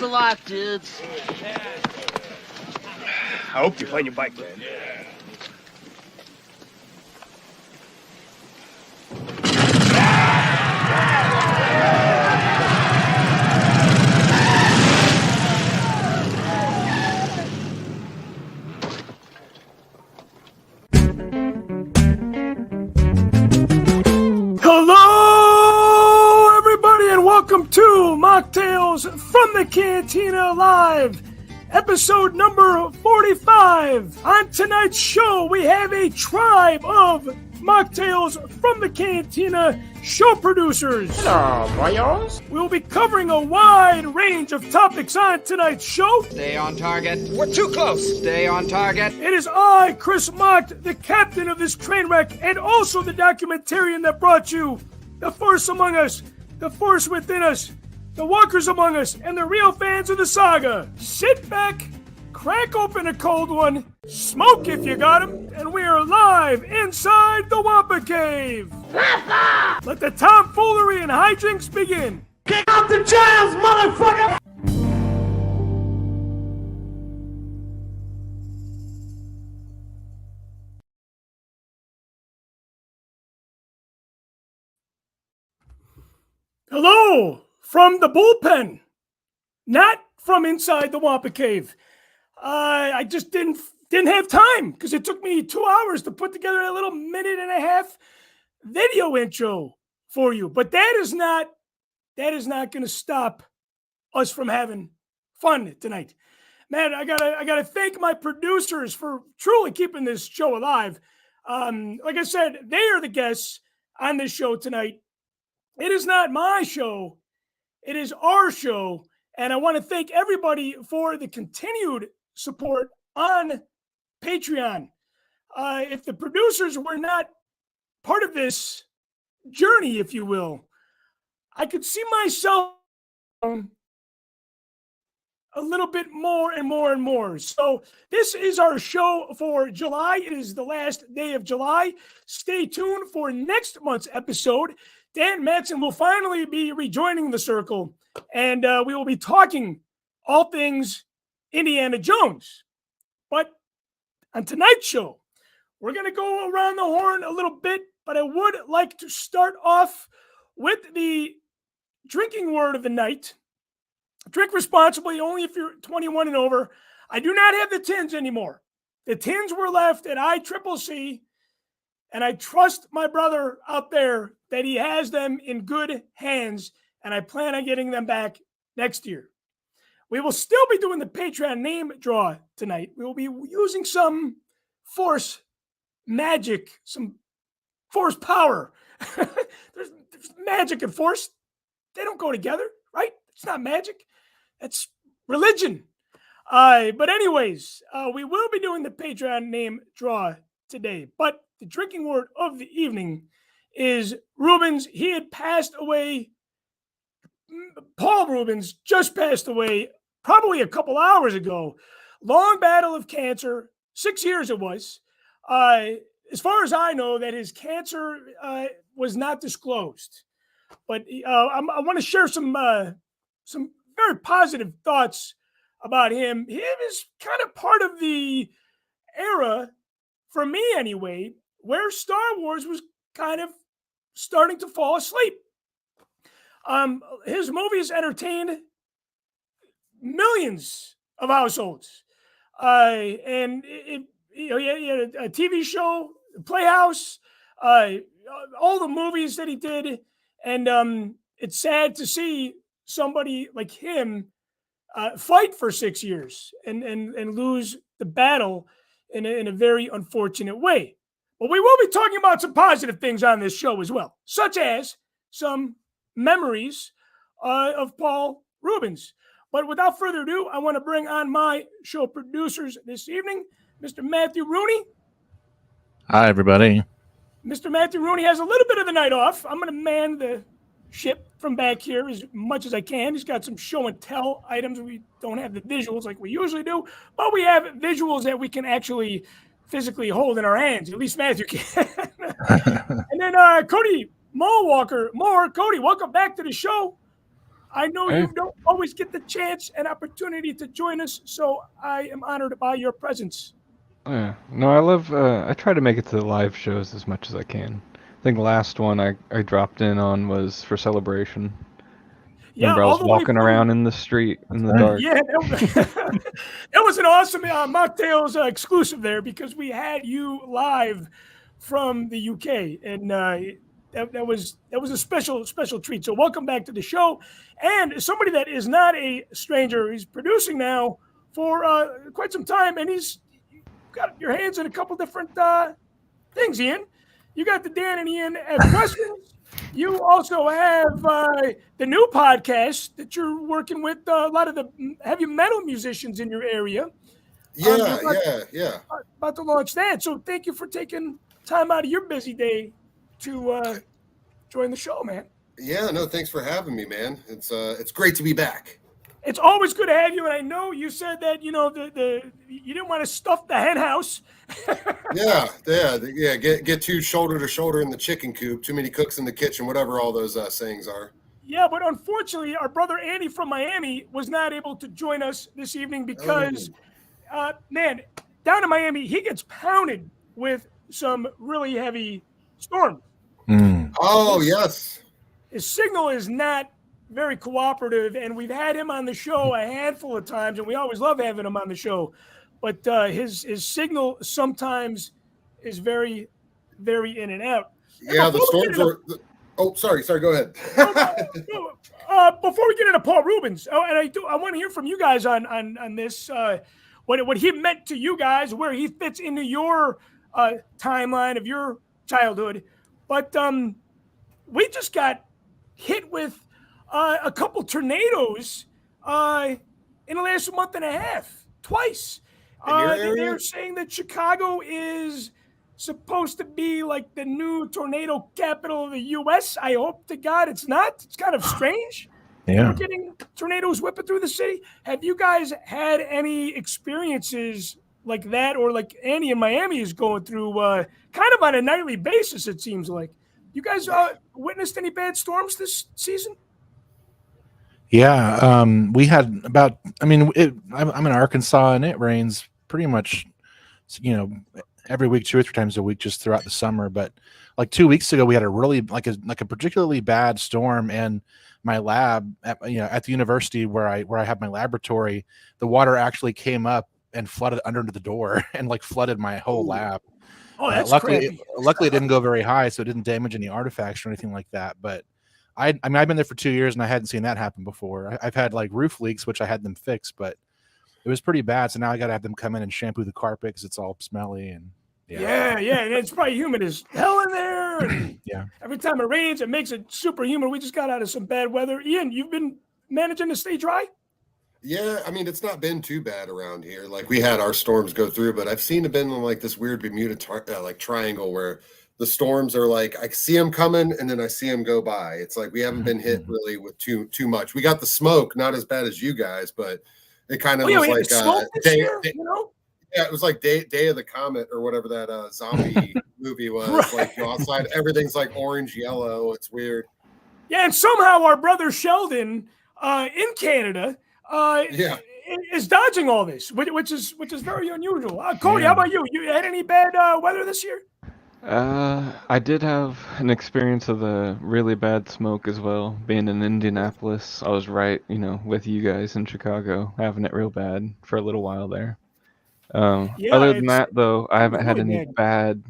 a lot, dudes. I hope you're playing your bike, man. Hello, everybody, and welcome to MACHTAILS from the Cantina Live, episode number 45. On tonight's show, we have a tribe of MACHTAILS from the Cantina show producers. Hello, boyos. We'll be covering a wide range of topics on tonight's show. Stay on target. We're too close. Stay on target. It is I, Chris Macht, the captain of this train wreck, and also the documentarian that brought you the Force Among Us, the Force Within Us, the Walkers Among Us, and the real fans of the saga. Sit back, crack open a cold one, smoke if you got 'em, and we are live inside the Wampa Cave. Let the tomfoolery and hijinks begin. Kick out the jails, motherfucker! Hello from the bullpen, not from inside the Wampa Cave. I just didn't have time because it took me 2 hours to put together a little minute and a half video intro for you. But that is not going to stop us from having fun tonight. Man, I gotta thank my producers for truly keeping this show alive. Like I said, they are the guests on this show tonight. It is not my show. It is our show. And I want to thank everybody for the continued support on Patreon. If the producers were not part of this journey, if you will, I could see myself a little bit more and more and more. So this is our show for July. It is the last day of July. Stay tuned for next month's episode. Dan Matson will finally be rejoining the circle, and we will be talking all things Indiana Jones. But on tonight's show, we're going to go around the horn a little bit, but I would like to start off with the drinking word of the night. Drink responsibly, only if you're 21 and over. I do not have the tins anymore. The tins were left at ICCC, and I trust my brother out there that he has them in good hands, and I plan on getting them back next year. We will still be doing the Patreon name draw tonight. We will be using some Force magic, some Force power. There's magic and Force. They don't go together, right? It's not magic. It's religion. But anyways, we will be doing the Patreon name draw today. But the drinking word of the evening is Rubens. He had passed away. Paul Rubens just passed away probably a couple hours ago. Long battle of cancer. 6 years it was. As far as I know, that his cancer was not disclosed. But I want to share some very positive thoughts about him. He is kind of part of the era, for me anyway, where Star Wars was kind of starting to fall asleep. His movies entertained millions of households. And he had a TV show, Playhouse, all the movies that he did. And it's sad to see somebody like him fight for 6 years and lose the battle in a very unfortunate way. But we will be talking about some positive things on this show as well, such as some memories of Paul Rubens. But without further ado, I want to bring on my show producers this evening, Mr. Matthew Rooney. Hi, everybody. Mr. Matthew Rooney has a little bit of the night off. I'm going to man the ship from back here as much as I can. He's got some show and tell items. We don't have the visuals like we usually do, but we have visuals that we can actually physically hold in our hands. At least Matthew can. And then Cody Moore, Cody, welcome back to the show. I know you don't always get the chance and opportunity to join us, so I am honored by your presence. Yeah. No, I love, I try to make it to the live shows as much as I can. I think the last one I dropped in on was for Celebration. Yeah, Remember, I all was the way walking from around in the street in the dark. Yeah, that was an awesome MACHTAILS exclusive there because we had you live from the UK, and that was a special treat. So welcome back to the show, and somebody that is not a stranger. He's producing now for quite some time, and he's got your hands in a couple different things, Ian. You got the Dan and Ian Have Questions. You also have the new podcast that you're working with a lot of the heavy metal musicians in your area. Yeah. About to launch that. So thank you for taking time out of your busy day to join the show, man. Yeah, no, thanks for having me, man. It's great to be back. It's always good to have you, and I know you said that you didn't want to stuff the hen house. yeah. Get too shoulder to shoulder in the chicken coop. Too many cooks in the kitchen. Whatever all those sayings are. Yeah, but unfortunately, our brother Andy from Miami was not able to join us this evening because, man, down in Miami, he gets pounded with some really heavy storms. Oh, yes. His signal is not very cooperative, and we've had him on the show a handful of times, and we always love having him on the show. But his signal sometimes is very, very in and out. Yeah, the storms are. Oh, sorry. Go ahead. Before we get into Paul Rubens, and I want to hear from you guys on this. What he meant to you guys, where he fits into your timeline of your childhood. But we just got hit with a couple tornadoes in the last month and a half, twice. They're saying that Chicago is supposed to be like the new tornado capital of the U.S. I hope to God it's not. It's kind of strange. Yeah. We're getting tornadoes whipping through the city. Have you guys had any experiences like that, or like Andy in Miami is going through kind of on a nightly basis, it seems like? You guys witnessed any bad storms this season? Yeah. We had about, I'm in Arkansas, and it rains pretty much, every week, 2 or 3 times a week, just throughout the summer. But like 2 weeks ago, we had a really like a particularly bad storm, and my lab at the university where I have my laboratory, the water actually came up and flooded under the door and like flooded my whole lab. Oh, that's luckily it didn't go very high, so it didn't damage any artifacts or anything like that. But I've been there for 2 years, and I hadn't seen that happen before. I've had like roof leaks, which I had them fix, but it was pretty bad. So now I got to have them come in and shampoo the carpet because it's all smelly. And yeah, and it's probably humid as hell in there. And yeah, every time it rains, it makes it super humid. We just got out of some bad weather. Ian, you've been managing to stay dry? Yeah, it's not been too bad around here. Like, we had our storms go through, but I've seen it been like this weird Bermuda triangle where the storms are like, I see them coming and then I see them go by. It's like we haven't been hit really with too much. We got the smoke, not as bad as you guys, but it kind of was like yeah, it was like Day of the Comet or whatever that zombie movie was. Right. Like, outside everything's like orange, yellow. It's weird. Yeah, and somehow our brother Sheldon in Canada is dodging all this, which is very unusual. Cody, how about you? You had any bad weather this year? I did have an experience of the really bad smoke as well. Being in Indianapolis, I was right, with you guys in Chicago, having it real bad for a little while there. Other than that, though, I haven't had any bad,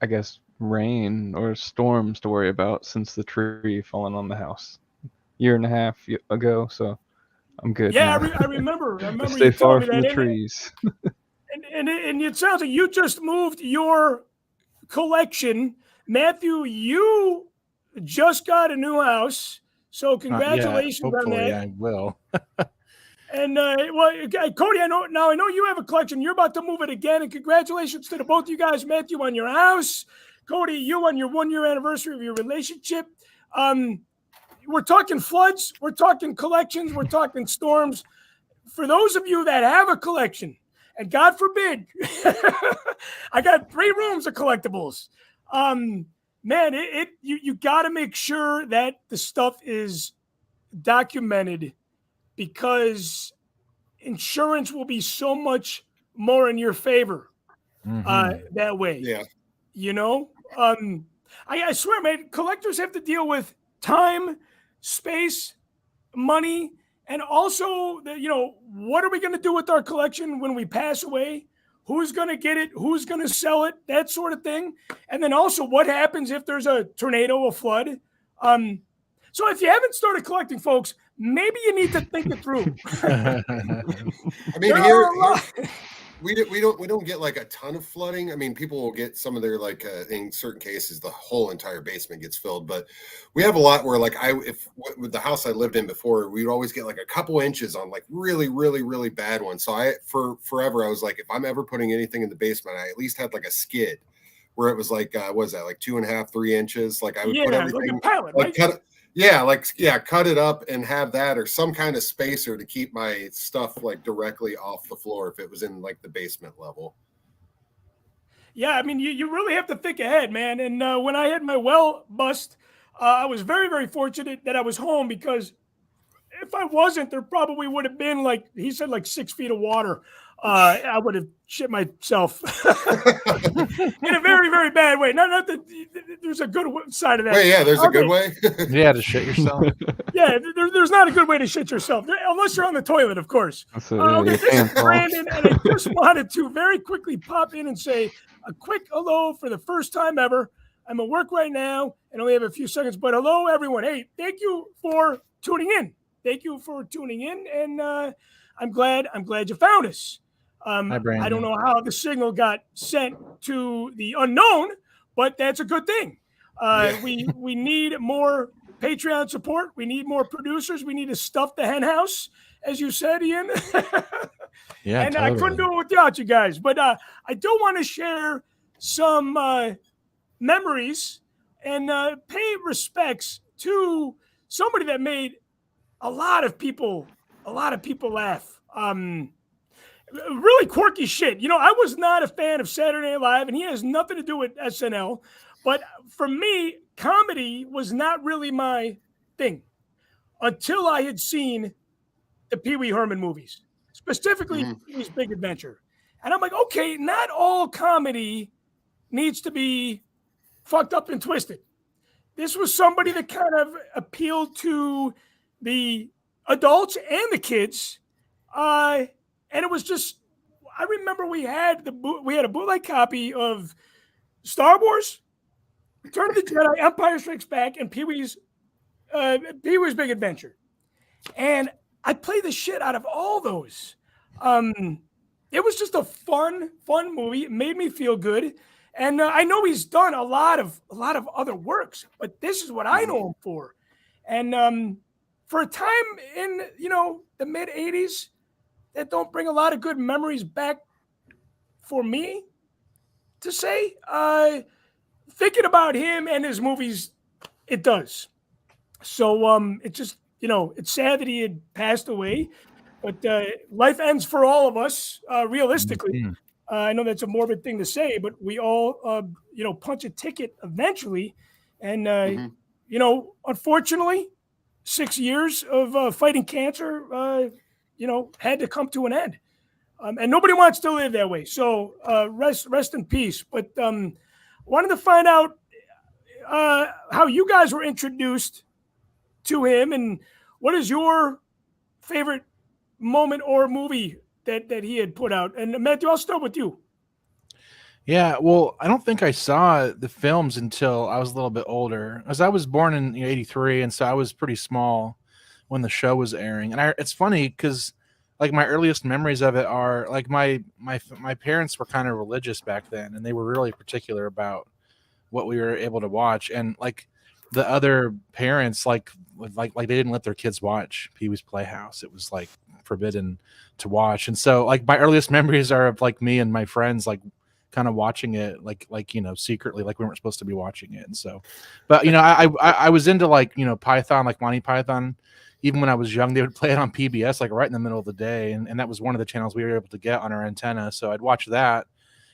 I guess, rain or storms to worry about since the tree falling on the house 1.5 years ago. So I'm good. Yeah, I remember. Stay you far me from that the trees. and it sounds like you just moved your collection. Matthew, you just got a new house, so congratulations on that. I will. And Cody, I know you have a collection. You're about to move it again, and congratulations to the both of you guys, Matthew, on your house. Cody, you on your 1-year anniversary of your relationship. We're talking floods, we're talking collections, we're talking storms. For those of you that have a collection, and God forbid, I got 3 rooms of collectibles. Man, you got to make sure that the stuff is documented because insurance will be so much more in your favor that way. Yeah. You know, I swear, man, collectors have to deal with time, space, money, and also, what are we going to do with our collection when we pass away? Who's going to get it? Who's going to sell it? That sort of thing. And then also, what happens if there's a tornado, a flood? So if you haven't started collecting, folks, maybe you need to think it through. I mean, here we don't get like a ton of flooding. I mean, people will get some of their like in certain cases the whole entire basement gets filled, but we have a lot where like with the house I lived in before, we'd always get like a couple inches on like really, really, really bad ones. So for forever I was like, if I'm ever putting anything in the basement, I at least had like a skid where it was like what was that, like 2.5, 3 inches? Like I would put everything like a pallet, like right? cut it up and have that or some kind of spacer to keep my stuff like directly off the floor if it was in like the basement level. Yeah, I mean, you really have to think ahead, man. And when I had my well bust, I was very, very fortunate that I was home, because if I wasn't, there probably would have been, like he said, like 6 feet of water. I would have shit myself in a very, very bad way. Not that there's a good side of that. Wait, yeah, there's a good way. Yeah, to shit yourself. Yeah, there's not a good way to shit yourself, unless you're on the toilet, of course. This is Brandon, and I just wanted to very quickly pop in and say a quick hello for the first time ever. I'm at work right now and only have a few seconds, but hello, everyone. Hey, thank you for tuning in. Thank you for tuning in, and I'm glad you found us. Hi, Brandon. I don't know how the signal got sent to the unknown, but that's a good thing. We need more Patreon support. We need more producers. We need to stuff the hen house, as you said, Ian. Yeah, and totally. I couldn't do it without you guys. But I do want to share some memories and pay respects to somebody that made a lot of people laugh. Really quirky shit. I was not a fan of Saturday Night Live, and he has nothing to do with SNL. But for me, comedy was not really my thing until I had seen the Pee Wee Herman movies, specifically Pee-wee's Big Adventure. And I'm like, okay, not all comedy needs to be fucked up and twisted. This was somebody that kind of appealed to the adults and the kids. And it was just, I remember we had a bootleg copy of Star Wars, Return of the Jedi, Empire Strikes Back, and Pee-wee's Big Adventure. And I played the shit out of all those. It was just a fun movie. It made me feel good. And I know he's done a lot of other works, but this is what I know him for. And for a time in the mid '80s, that don't bring a lot of good memories back for me to say. Thinking about him and his movies, it does. So it's just it's sad that he had passed away, but life ends for all of us realistically. I know that's a morbid thing to say, but we all, punch a ticket eventually. And, unfortunately, 6 years of fighting cancer, had to come to an end. And nobody wants to live that way. So rest in peace. But wanted to find out how you guys were introduced to him, and what is your favorite moment or movie that he had put out. And Matthew, I'll start with you. Yeah, well, I don't think I saw the films until I was a little bit older, as I was born in '83, and so I was pretty small when the show was airing. And it's funny because like my earliest memories of it are like my parents were kind of religious back then, and they were really particular about what we were able to watch. And like the other parents, like they didn't let their kids watch Pee-wee's Playhouse. It was like forbidden to watch. And so like my earliest memories are of like me and my friends like kind of watching it like secretly, like we weren't supposed to be watching it. And so, but I was into like Python, like Monty Python. Even when I was young, they would play it on PBS like right in the middle of the day, and that was one of the channels we were able to get on our antenna. So I'd watch that,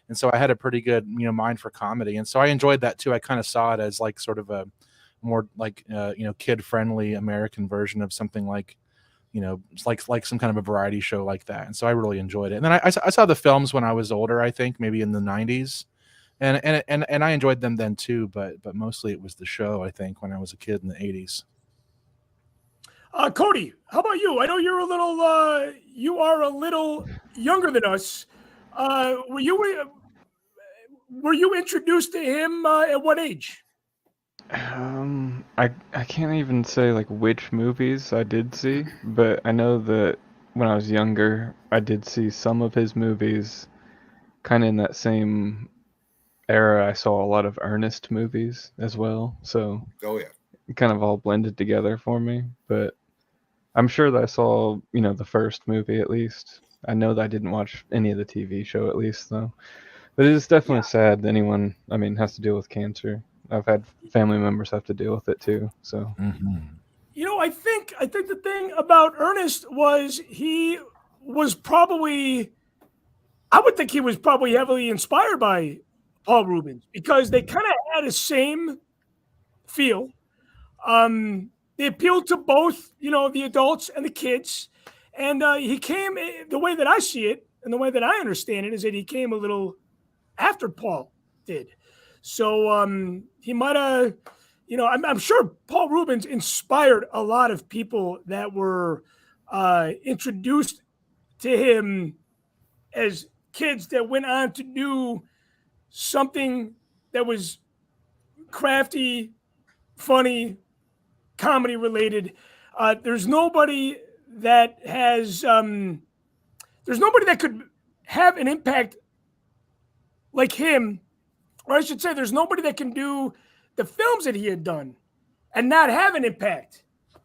and so I had a pretty good mind for comedy, and so I enjoyed that too. I kind of saw it as like sort of more like kid friendly American version of something like it's like some kind of a variety show like that. And so I really enjoyed it. And then I saw the films when I was older, I think maybe in the 90s. And I enjoyed them then too, but mostly it was the show, I think, when I was a kid in the 80s. Cody, how about you? I know you are a little younger than us. Were you introduced to him at what age? I can't even say like which movies I did see, but I know that when I was younger, I did see some of his movies. Kind of in that same era, I saw a lot of Ernest movies as well, so Oh yeah. it kind of all blended together for me. But I'm sure that I saw, the first movie at least. I know that I didn't watch any of the TV show at least though. But it is definitely sad that anyone, has to deal with cancer. I've had family members have to deal with it too. So I think the thing about Ernest was he was probably, I would think he was probably heavily inspired by Paul Rubens because they kind of had the same feel. They appealed to both, the adults and the kids. And he came, the way that I see it and the way that I understand it is that he came a little after Paul did. So he might have, I'm sure Paul Rubens inspired a lot of people that were introduced to him as kids that went on to do something that was crafty, funny, comedy related. There's nobody that could have an impact like him, or I should say there's nobody that can do the films that he had done and not have an impact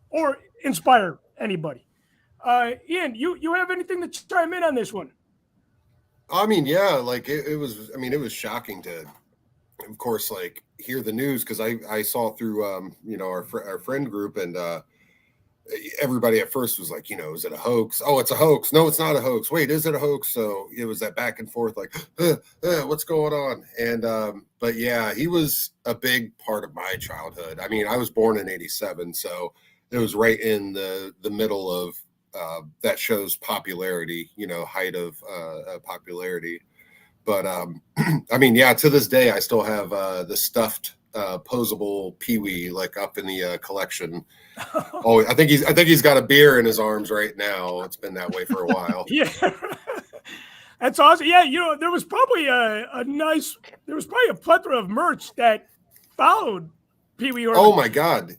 or inspire anybody. Ian, you have anything to chime in on this one? I mean, yeah, like it was, it was shocking to, of course, like hear the news because I saw through, our friend group and everybody at first was like, is it a hoax? Oh, it's a hoax. No, it's not a hoax. Wait, is it a hoax? So it was that back and forth, like, what's going on? And, but yeah, he was a big part of my childhood. I mean, I was born in 87, so it was right in the middle of that show's popularity, height of popularity. But I mean, yeah, to this day, I still have the stuffed posable Pee-wee like up in the collection. Oh, I think he's got a beer in his arms right now. It's been that way for a while. Yeah, that's awesome. Yeah, there was probably a plethora of merch that followed Pee Wee Herman. Oh my God!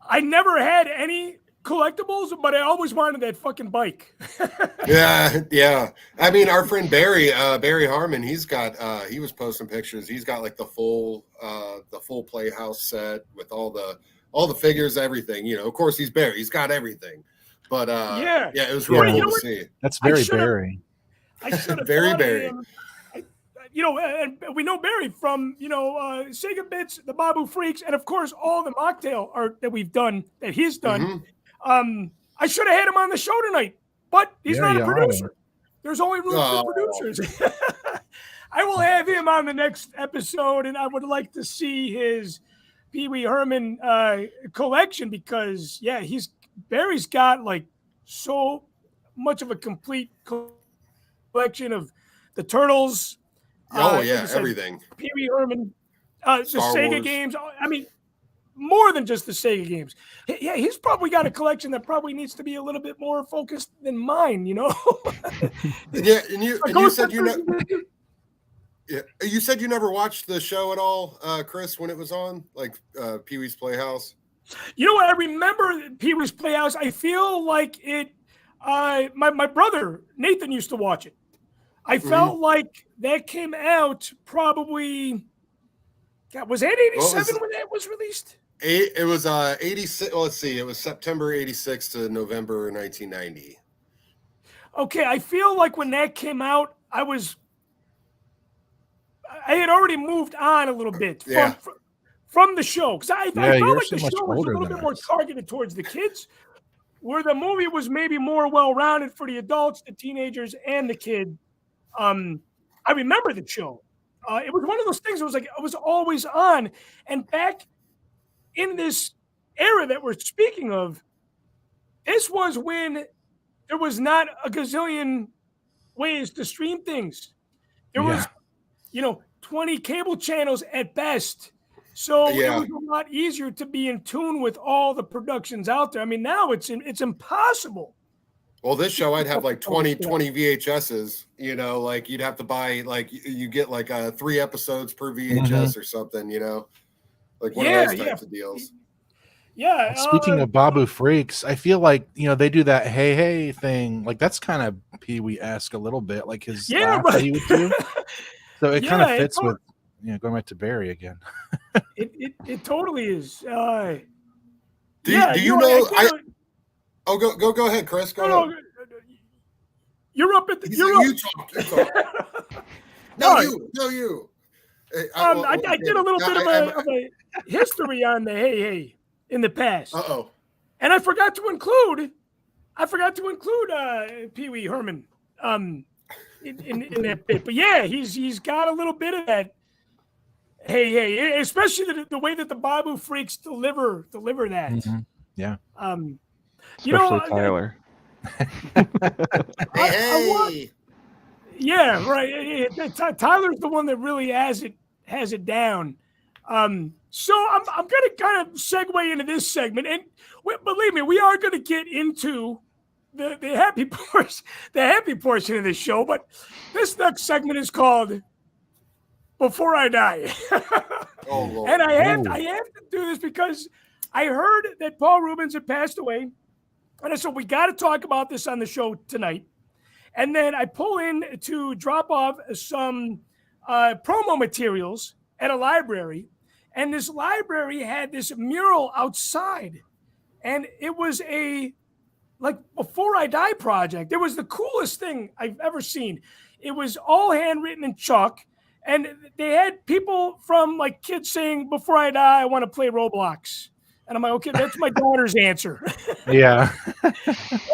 I never had any collectibles, but I always wanted that fucking bike. Yeah. I mean, our friend Barry Harmon, he was posting pictures. He's got like the full Playhouse set with all the figures, everything. Of course he's Barry. He's got everything. But yeah, it was really cool to see. That's very Barry. I should have very Barry. And we know Barry from Sega Bits, the Babu Freaks, and of course all the mocktail art that we've done, that he's done. Mm-hmm. I should have had him on the show tonight, but he's not a producer. There's only room for producers. I will have him on the next episode, and I would like to see his Pee Wee Herman collection because, yeah, Barry's got like so much of a complete collection of the Turtles. Everything. Pee Wee Herman, the Sega Wars games. I mean, more than just the Sega games. Yeah, he's probably got a collection that probably needs to be a little bit more focused than mine, Yeah, and you said you said you never watched the show at all, Chris, when it was on, like Pee Wee's Playhouse. You know what? I remember Pee Wee's Playhouse. I feel like it. My brother Nathan used to watch it. I felt like that came out probably. God, was that 87 when that was released? It was 86. Well, let's see. It was September 86 to November 1990. Okay, I feel like when that came out, I had already moved on a little bit from the show because I felt like the show was a little bit more targeted towards the kids, where the movie was maybe more well-rounded for the adults, the teenagers, and the kid. I remember the show. It was one of those things. It was like it was always on, and back in this era that we're speaking of, this was when there was not a gazillion ways to stream things. There was, 20 cable channels at best. So it was a lot easier to be in tune with all the productions out there. I mean, now it's impossible. Well, this show I'd have like 20 VHSs, like you'd have to buy, like you get like 3 episodes per VHS or something, like one of those types of deals. Yeah. Speaking of Babu Freaks, I feel like, they do that hey thing. Like that's kind of Pee-wee-esque a little bit, like his laugh that he would do. So it kind of fits with, going back to Barry again. It totally is. Do you know? Go ahead, Chris. Go ahead. You're up at the. You talk. No, you. I did a little bit of a history on the hey in the past. And I forgot to include Pee Wee Herman in that bit. But yeah, he's got a little bit of that. Hey, especially the way that the Babu Freaks deliver that. Mm-hmm. Yeah. Especially Tyler. Yeah, right. Tyler's the one that really has it down. So I'm going to kind of segue into this segment, and believe me, we are going to get into the happy portion of the show. But this next segment is called "Before I Die," and I have to do this because I heard that Paul Reubens had passed away, and I said we got to talk about this on the show tonight. And then I pull in to drop off some promo materials at a library. And this library had this mural outside. And it was a, Before I Die project. It was the coolest thing I've ever seen. It was all handwritten in chalk. And they had people from, kids saying, "Before I die, I want to play Roblox." And I'm like, okay, that's my daughter's answer. Yeah.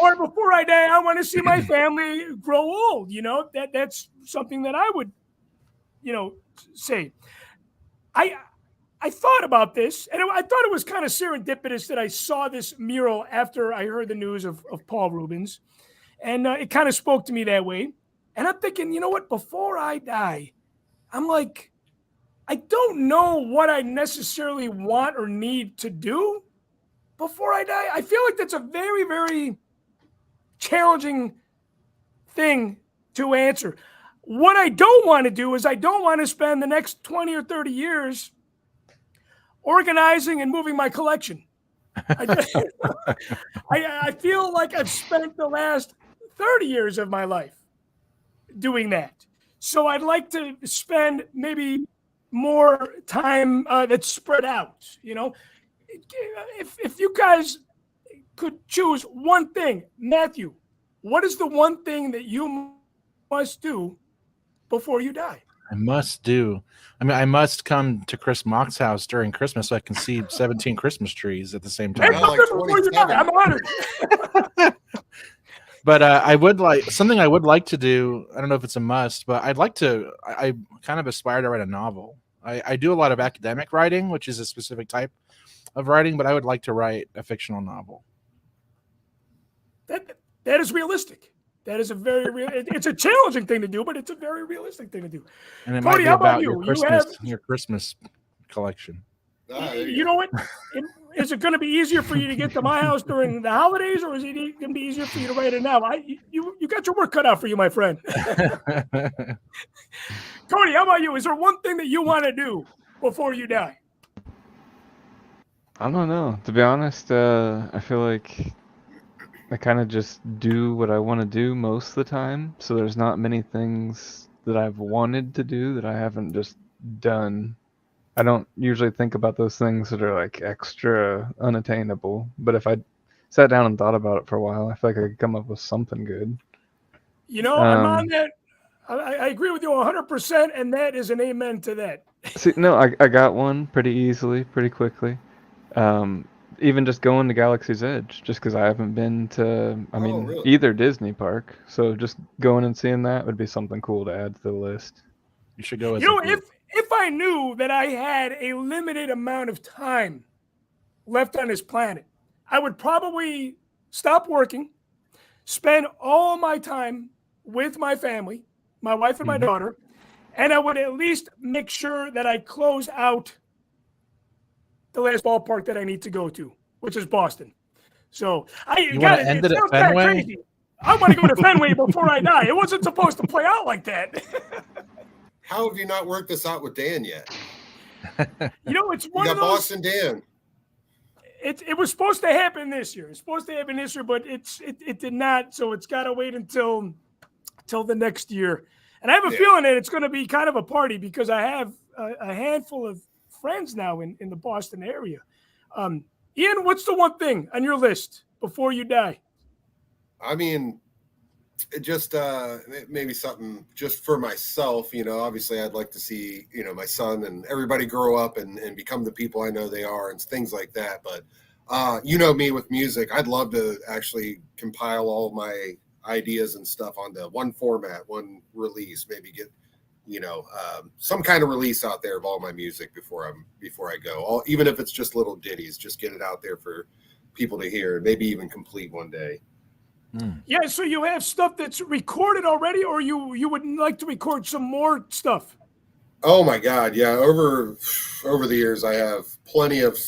Or "Before I die, I want to see my family grow old." That's something that I would, say. I thought about this, and I thought it was kind of serendipitous that I saw this mural after I heard the news of Paul Reubens. And it kind of spoke to me that way. And I'm thinking, you know what? Before I die, I'm like, I don't know what I necessarily want or need to do before I die. I feel like that's a very, very challenging thing to answer. What I don't want to do is I don't want to spend the next 20 or 30 years organizing and moving my collection. I feel like I've spent the last 30 years of my life doing that. So I'd like to spend maybe more time that's spread out. If you guys could choose one thing, Matthew, what is the one thing that you must do before you die? I must do. I must come to Chris Mock's house during Christmas so I can see 17 Christmas trees at the same time. Before you die, I'm honored. But I would like to do. I don't know if it's a must, but I'd like to. I kind of aspire to write a novel. I do a lot of academic writing, which is a specific type of writing, but I would like to write a fictional novel. That is realistic. That is a very real. It's a challenging thing to do, but it's a very realistic thing to do. And it Cody, might be how about about you? your Christmas collection. You know what? Is it going to be easier for you to get to my house during the holidays, or is it going to be easier for you to write it now? You got your work cut out for you, my friend. Cody, how about you? Is there one thing that you want to do before you die? I don't know. To be honest, I feel like I kind of just do what I want to do most of the time. So there's not many things that I've wanted to do that I haven't just done. I don't usually think about those things that are extra unattainable. But if I sat down and thought about it for a while, I feel like I could come up with something good. I'm on that. I agree with you 100%, and that is an amen to that. See, no, I got one pretty easily, pretty quickly. Even just going to Galaxy's Edge, just because I haven't been to, really? Either Disney park. So just going and seeing that would be something cool to add to the list. You should go. If I knew that I had a limited amount of time left on this planet, I would probably stop working, spend all my time with my family, my wife and my daughter, and I would at least make sure that I close out the last ballpark that I need to go to, which is Boston. So You want to end it at Fenway? crazy. I want to go to Fenway before I die. It wasn't supposed to play out like that. How have you not worked this out with Dan yet? It's one You of got those. Boston Dan. It was supposed to happen this year. It's supposed to happen this year, but it did not. So it's got to wait until the next year. And I have a feeling that it's going to be kind of a party because I have a handful of friends now in the Boston area. Ian, what's the one thing on your list before you die? I mean, it just maybe something just for myself. Obviously I'd like to see, my son and everybody grow up and become the people I know they are and things like that. But me with music, I'd love to actually compile all my ideas and stuff onto one format, one release, maybe get some kind of release out there of all my music before I go, even if it's just little ditties, just get it out there for people to hear, maybe even complete one day. Yeah, so you have stuff that's recorded already, or you would like to record some more stuff? Oh my God, yeah. Over the years, I have plenty of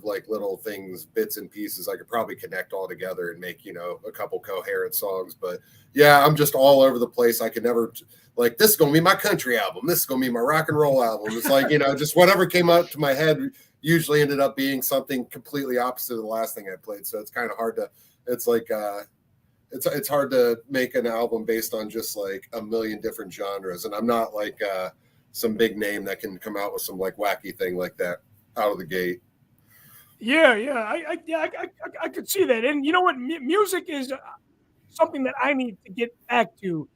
like little things, bits and pieces I could probably connect all together and make a couple coherent songs. But yeah, I'm just all over the place. I could never like this is gonna be my country album. This is gonna be my rock and roll album. It's like just whatever came up to my head usually ended up being something completely opposite of the last thing I played. So it's kind of hard to. It's like it's hard to make an album based on just like a million different genres, and I'm not like some big name that can come out with some like wacky thing like that out of the gate. Yeah, I could see that. And you know what? Music is something that I need to get back to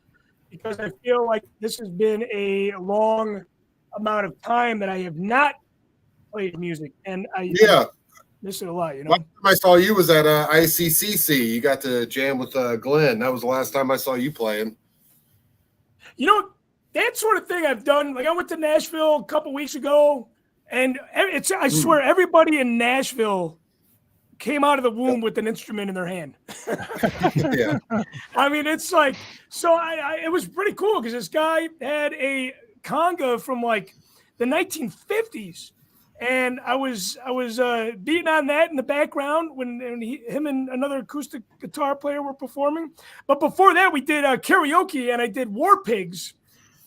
because I feel like this has been a long amount of time that I have not played music, and I miss it a lot. Last time I saw you was at ICCC. You got to jam with Glenn. That was the last time I saw you playing. That sort of thing I've done. Like I went to Nashville a couple weeks ago, and I swear everybody in Nashville came out of the womb with an instrument in their hand. Yeah. I mean, it's like, so it was pretty cool because this guy had a conga from like the 1950s. And I was beating on that in the background when him and another acoustic guitar player were performing. But before that, we did karaoke, and I did War Pigs.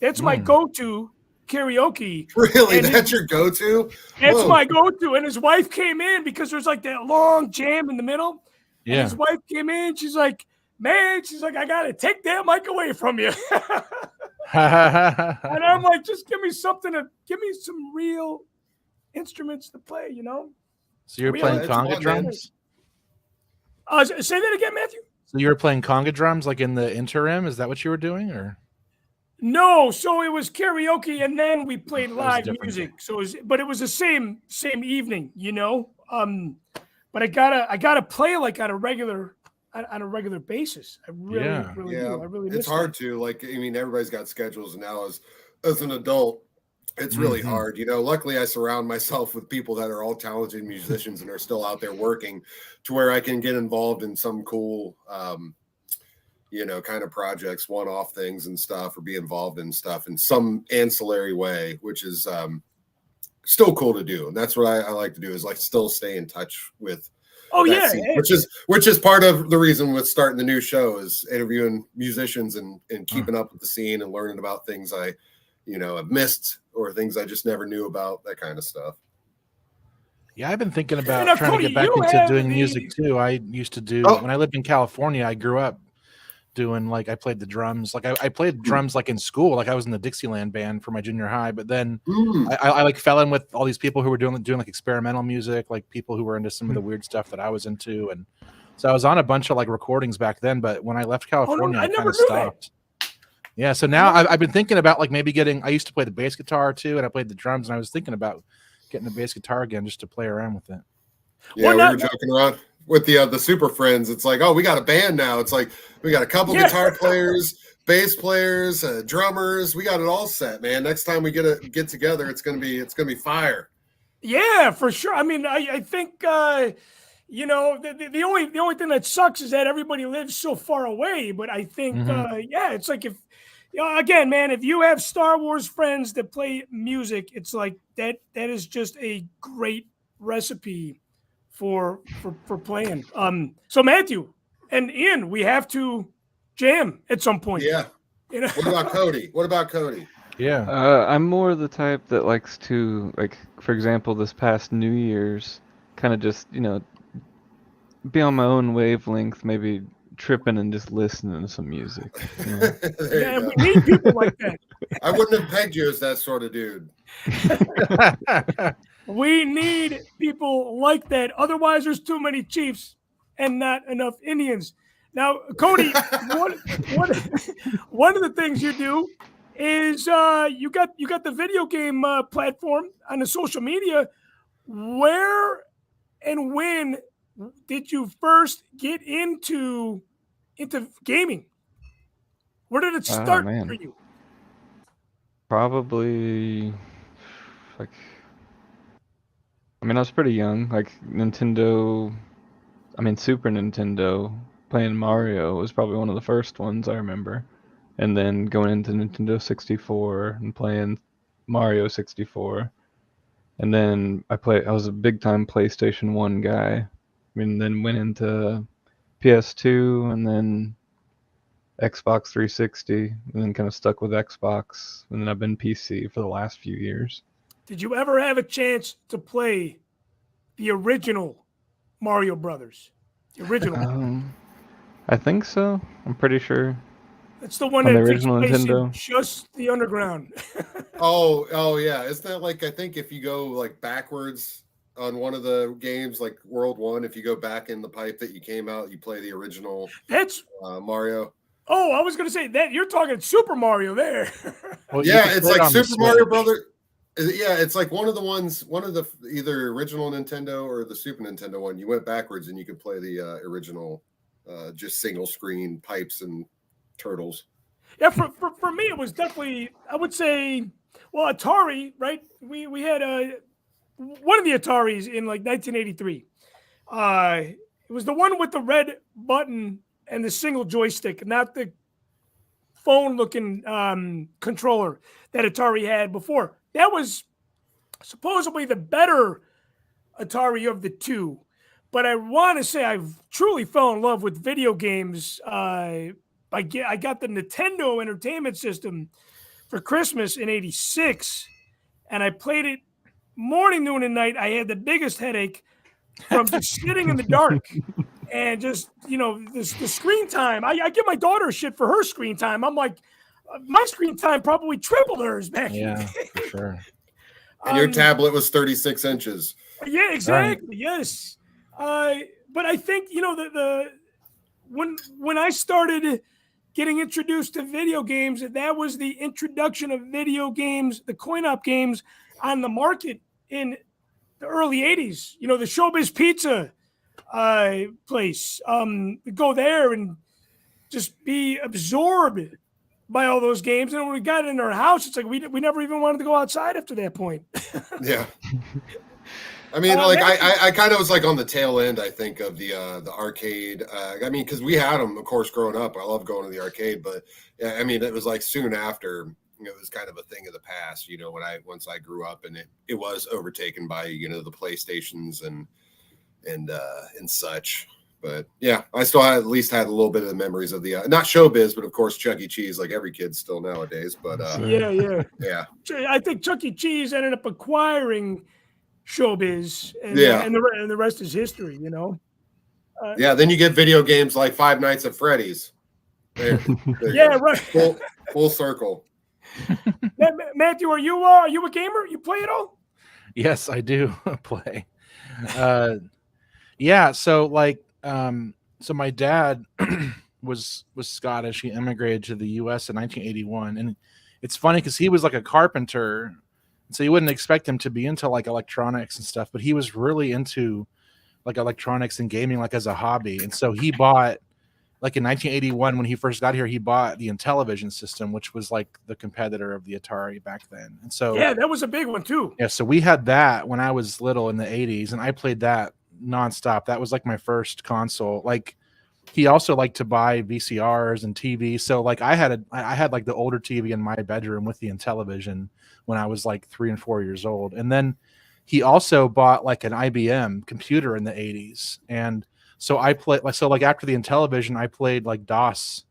That's my go-to karaoke. Really? And That's your go-to? That's my go-to. And his wife came in because there's like that long jam in the middle. Yeah. And his wife came in. She's like, man, I got to take that mic away from you. And I'm like, just give me some real instruments to play, So you're playing conga drums? Say that again, Matthew. So you were playing conga drums like in the interim? Is that what you were doing, or? No, so it was karaoke, and then we played live music. Thing. So, but it was the same evening, But I gotta play like on a regular basis. I really do. I really miss it's hard to like. I mean, everybody's got schedules now. As an adult, it's really hard. Luckily I surround myself with people that are all talented musicians and are still out there working to where I can get involved in some cool, kind of projects, one-off things and stuff, or be involved in stuff in some ancillary way, which is still cool to do. And that's what I like to do is like still stay in touch with. Scene, which is part of the reason with starting the new show is interviewing musicians and keeping up with the scene and learning about things I have missed or things I just never knew about, that kind of stuff. Yeah, I've been thinking about trying to get back into doing music too. I used to do when I lived in California. I grew up doing I played the drums. Like I played drums like in school. Like I was in the Dixieland band for my junior high. But then I like fell in with all these people who were doing like experimental music, like people who were into some of the weird stuff that I was into, and so I was on a bunch of like recordings back then. But when I left California, I kind of stopped. Yeah, so now I've been thinking about like maybe getting. I used to play the bass guitar too, and I played the drums, and I was thinking about getting a bass guitar again just to play around with it. Yeah, we were joking around with the Super Friends. It's like, oh, we got a band now. It's like we got a couple guitar players, bass players, drummers. We got it all set, man. Next time we get together, it's gonna be fire. Yeah, for sure. I mean, I think you know, the only thing that sucks is that everybody lives so far away. But I think yeah, it's like if you know, again, man, if you have Star Wars friends that play music, it's like that is just a great recipe for playing. So Matthew and Ian, we have to jam at some point. Yeah. You know? What about Cody? What about Cody? Yeah. I'm more the type that likes to, like, for example, this past New Year's, kind of just, you know, be on my own wavelength, maybe tripping and just listening to some music. You know? There Yeah, you we go. need people like that. I wouldn't have pegged you as that sort of dude. We need people like that. Otherwise, there's too many Chiefs and not enough Indians. Now, Cody, one of the things you do is you got the video game platform on the social media. Where and when did you first get into gaming? Where did it Oh, start man. for you? Probably, like, I mean, I was pretty young. Like, Super Nintendo, playing Mario was probably one of the first ones I remember. And then going into Nintendo 64 and playing Mario 64. And then I was a big time PlayStation 1 guy. I mean, then went into PS2 and then Xbox 360, and then kind of stuck with Xbox. And then I've been PC for the last few years. Did you ever have a chance to play the original Mario Brothers? The original. I think so. I'm pretty sure. It's the one On that the takes original place in Nintendo? just the underground. Oh yeah. Isn't that like, I think if you go like backwards on one of the games, like World 1, if you go back in the pipe that you came out, you play the original That's Mario. oh, I was gonna say that you're talking Super Mario there. Well, you Yeah, can it's play it like on the Super Mario Switch. Brother. Yeah, it's like one of the either original Nintendo or the Super Nintendo one. You went backwards and you could play the original, just single screen pipes and turtles. Yeah, for me, it was definitely, I would say, well, Atari, right? We had one of the Ataris in like 1983. It was the one with the red button and the single joystick, not the phone-looking controller that Atari had before. That was supposedly the better Atari of the two. But I want to say I truly fell in love with video games. I got the Nintendo Entertainment System for Christmas in '86, and I played it morning, noon, and night. I had the biggest headache from just sitting in the dark and just, you know, the screen time. I give my daughter shit for her screen time. I'm like, my screen time probably tripled hers back. Yeah, for sure. And your tablet was 36 inches. Yeah, exactly. Right. Yes. But I think, you know, the when I started getting introduced to video games, that was the introduction of video games, the coin-op games on the market in the early 80s. You know, the Showbiz Pizza place. Go there and just be absorbed by all those games. And when we got in our house, it's like we never even wanted to go outside after that point. Yeah. I mean, like I kind of was like on the tail end, I think, of the arcade. I mean, because we had them, of course, growing up. I love going to the arcade, but yeah, I mean, it was like soon after, you know, it was kind of a thing of the past. You know, once I grew up, and it was overtaken by, you know, the PlayStations and such. But yeah, I still at least had a little bit of the memories of the not Showbiz, but of course Chuck E. Cheese, like every kid still nowadays. But yeah. I think Chuck E. Cheese ended up acquiring Showbiz, and the rest is history, you know. Yeah, then you get video games like Five Nights at Freddy's. There yeah, right. Full circle. Matthew, are you a gamer? You play it all? Yes, I do play. Yeah, so like, so my dad was Scottish. He immigrated to the U.S. in 1981, and it's funny because he was like a carpenter. So you wouldn't expect him to be into like electronics and stuff, but he was really into like electronics and gaming, like as a hobby. And so he bought like in 1981 when he first got here, he bought the Intellivision system, which was like the competitor of the Atari back then. And so Yeah, that was a big one too. yeah, so we had that when I was little in the 80s, and I played that nonstop. That was like my first console. Like he also liked to buy VCRs and TV. So like I had like the older TV in my bedroom with the Intellivision when I was like 3 and 4 years old. And then he also bought like an IBM computer in the 80s. And so I played like after the Intellivision, I played like DOS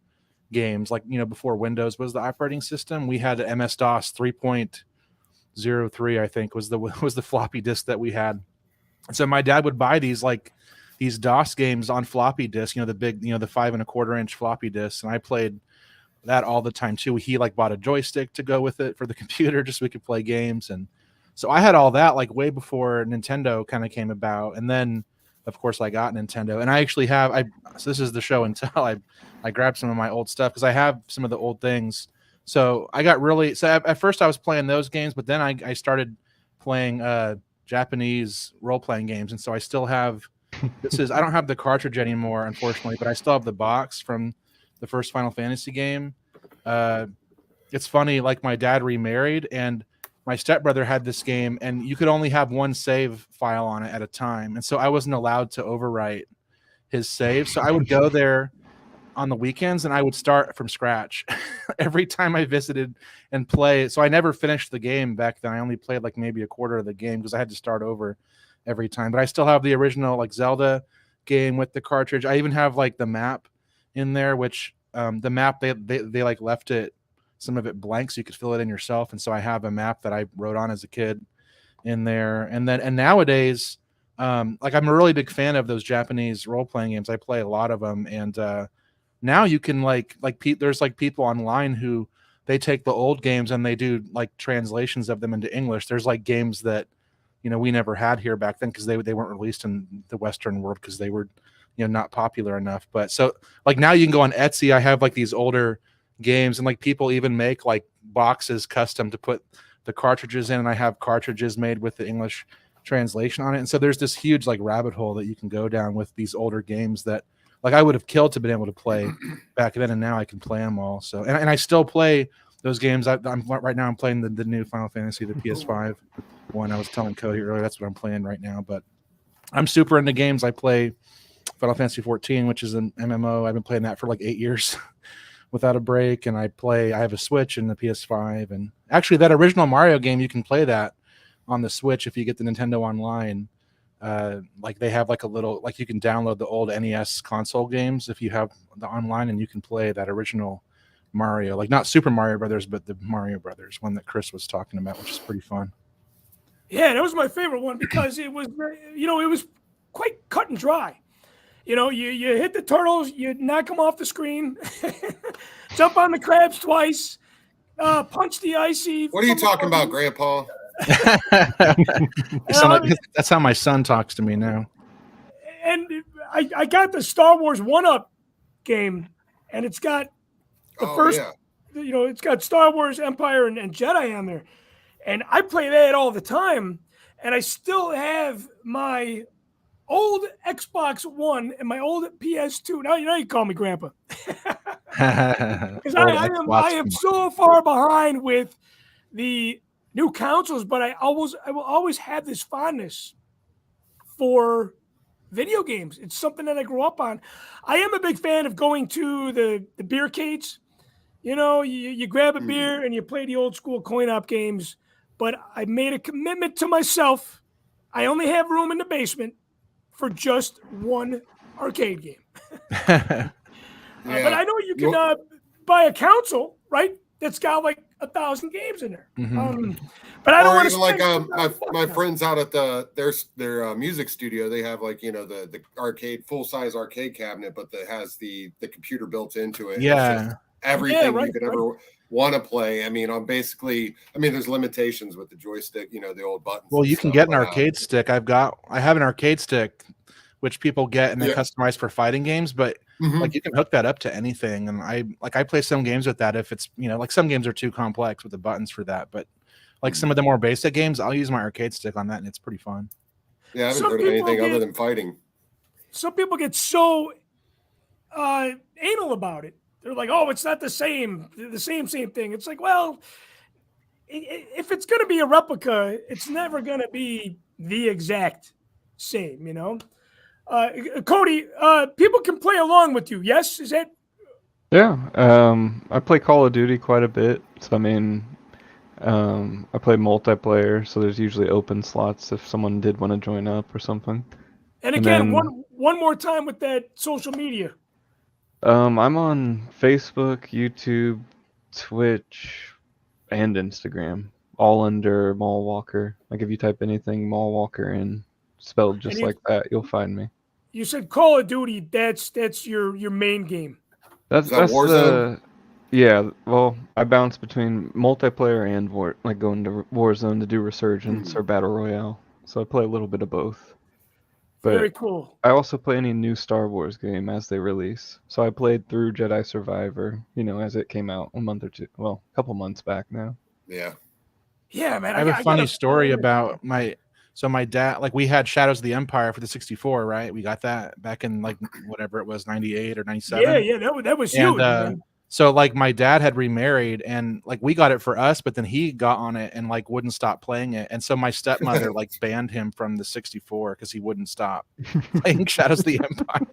games, like before Windows was the operating system. We had MS DOS 3.03, I think was the floppy disk that we had. And so my dad would buy these DOS games on floppy disk, the big, the 5 1/4 inch floppy disks, and I played that all the time too. He like bought a joystick to go with it for the computer just so we could play games. And so I had all that like way before Nintendo kind of came about. And then of course I got Nintendo, and I actually so this is the show and tell. I grabbed some of my old stuff because I have some of the old things. So I got at first I was playing those games, but then I started playing Japanese role-playing games. And so I still have, I don't have the cartridge anymore, unfortunately, but I still have the box from the first Final Fantasy game. It's funny, like my dad remarried, and my stepbrother had this game, and you could only have one save file on it at a time. And so I wasn't allowed to overwrite his save. So I would go there on the weekends and I would start from scratch every time I visited and play. So I never finished the game back then. I only played like maybe a quarter of the game because I had to start over every time. But I still have the original like Zelda game with the cartridge. I even have like the map in there, which the map they like left it, some of it blank so you could fill it in yourself. And so I have a map that I wrote on as a kid in there. And nowadays, like I'm a really big fan of those Japanese role-playing games. I play a lot of them. And now you can there's like people online who they take the old games and they do like translations of them into English. There's like games that, we never had here back then because they weren't released in the Western world because they were, not popular enough. But so like now you can go on Etsy. I have like these older games, and like people even make like boxes custom to put the cartridges in, and I have cartridges made with the English translation on it. And so there's this huge like rabbit hole that you can go down with these older games that like I would have killed to been able to play back then, and now I can play them all. So and I still play those games. I'm right now I'm playing the new Final Fantasy, the PS5 one. I was telling Cody earlier that's what I'm playing right now. But I'm super into games. I play Final Fantasy 14, which is an MMO. I've been playing that for like 8 years without a break. And I have a Switch and the PS5. And actually that original Mario game, you can play that on the Switch if you get the Nintendo Online. Like they have like a little, like you can download the old NES console games if you have the online, and you can play that original Mario, like not Super Mario Brothers, but the Mario Brothers one that Chris was talking about, which is pretty fun. Yeah, that was my favorite one because it was, it was quite cut and dry. You hit the turtles, you knock them off the screen, jump on the crabs twice, punch the icy. What are you talking about, Grandpa? That's how my son talks to me now. And I got the Star Wars 1-Up game, and it's got the first, it's got Star Wars, Empire, and Jedi on there. And I play that all the time, and I still have my old Xbox One and my old PS2. Now you call me Grandpa. Because I am so far behind with the new consoles, but I will always have this fondness for video games. It's something that I grew up on. I am a big fan of going to the beer cades. You grab a beer and you play the old school coin-op games. But I made a commitment to myself. I only have room in the basement for just one arcade game. But I know you can buy a console, right? That's got like 1,000 games in there. Mm-hmm. But I don't want to like my friends out at their music studio. They have like the arcade full-size arcade cabinet, but that has the computer built into it. Yeah, everything you could ever want to play. I mean, there's limitations with the joystick, the old buttons. Well, you can get an arcade stick. I have an arcade stick, which people get and they customize for fighting games, but like you can hook that up to anything. And I play some games with that if it's, like some games are too complex with the buttons for that, but like some of the more basic games, I'll use my arcade stick on that, and it's pretty fun. Yeah, I haven't heard of anything other than fighting. Some people get so anal about it. They're like, oh, it's not the same thing. It's like, well, if it's going to be a replica, it's never going to be the exact same, you know? Cody, people can play along with you. Yes. Is that? Yeah. I play Call of Duty quite a bit. So I mean, I play multiplayer, so there's usually open slots if someone did want to join up or something. And And again, then one more time with that social media. I'm on Facebook, YouTube, Twitch, and Instagram, all under Mall Walker. Like if you type anything Mall Walker in, spelled just like that, you'll find me. You said Call of Duty. That's your main game. That's that Warzone? Yeah. Well, I bounce between multiplayer and going to Warzone to do Resurgence or Battle Royale. So I play a little bit of both. Very But cool. I also play any new Star Wars game as they release. So I played through Jedi Survivor, as it came out a couple months back now. Yeah. Yeah, man. I have a funny story about my dad. Like, we had Shadows of the Empire for the 64, right? We got that back in like whatever it was, 98 or 97. Yeah, that was And huge, man. so like my dad had remarried, and like we got it for us, but then he got on it and like wouldn't stop playing it. And so my stepmother like banned him from the 64 because he wouldn't stop playing Shadows of the Empire.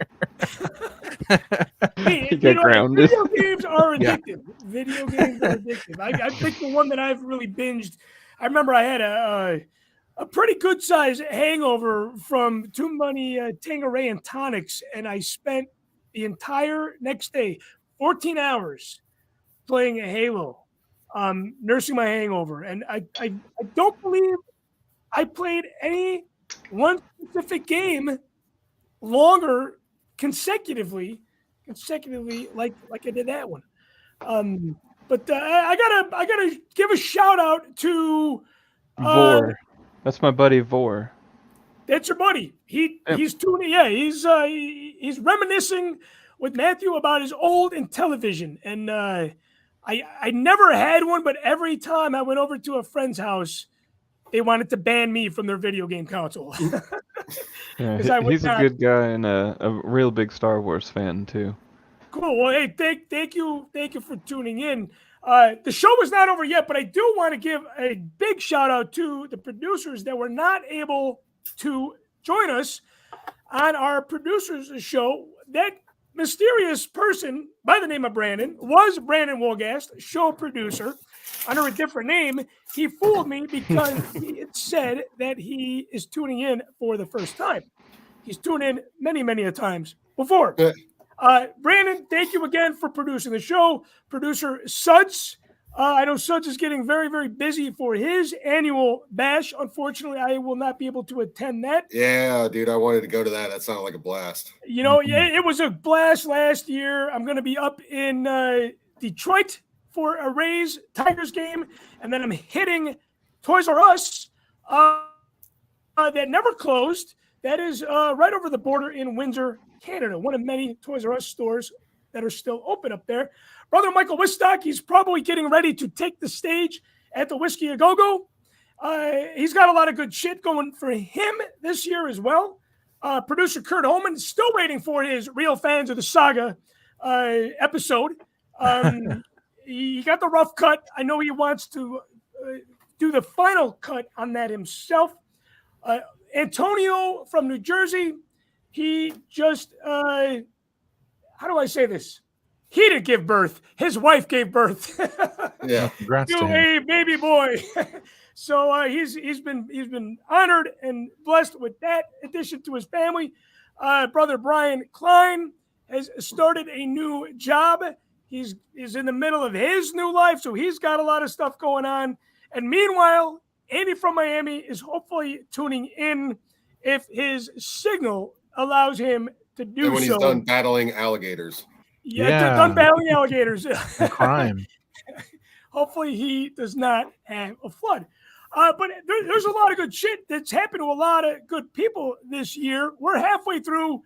Hey, You get grounded. Video games are Yeah. addictive. Video games are addictive. I think the one that I've really binged, I remember I had a pretty good size hangover from too many Tanqueray and tonics, and I spent the entire next day, 14 hours, playing a Halo, nursing my hangover. And I don't believe I played any one specific game longer consecutively like I did that one. But I gotta give a shout out to Vor. That's my buddy Vor. That's your buddy. He's tuning. Yeah, he's reminiscing with Matthew about his old Intellivision, and I never had one, but every time I went over to a friend's house, they wanted to ban me from their video game console. Yeah, 'Cause I would he's a not- good guy and a real big Star Wars fan too. Cool. Well, hey, thank you for tuning in. The show is not over yet, but I do want to give a big shout out to the producers that were not able to join us on our producers show. That mysterious person by the name of Brandon was Brandon Wolgast, show producer, under a different name. He fooled me because he had said that he is tuning in for the first time. He's tuned in many a times before. Brandon, thank you again for producing the show. Producer Suds. I know Suds is getting very busy for his annual bash. Unfortunately, I will not be able to attend that. Yeah, dude, I wanted to go to that. That sounded like a blast. It was a blast last year. I'm going to be up in Detroit for a Rays Tigers game, and then I'm hitting Toys R Us that never closed. That is right over the border in Windsor, Canada, one of many Toys R Us stores that are still open up there. Brother Michael Wistock, he's probably getting ready to take the stage at the Whiskey A Go-Go. He's got a lot of good shit going for him this year as well. Producer Kurt Holman is still waiting for his Real Fans of the Saga episode. He got the rough cut. I know he wants to do the final cut on that himself. Antonio from New Jersey, he just, how do I say this? He didn't give birth. His wife gave birth. Yeah. Congrats to to him. a baby boy. So he's been honored and blessed with that addition to his family. Brother Brian Klein has started a new job. He's in the middle of his new life, so he's got a lot of stuff going on. And meanwhile, Andy from Miami is hopefully tuning in if his signal allows him to do so. And when he's done battling alligators. Yeah. Done battling alligators. And crime. Hopefully he does not have a flood. But there's a lot of good shit that's happened to a lot of good people this year. We're halfway through.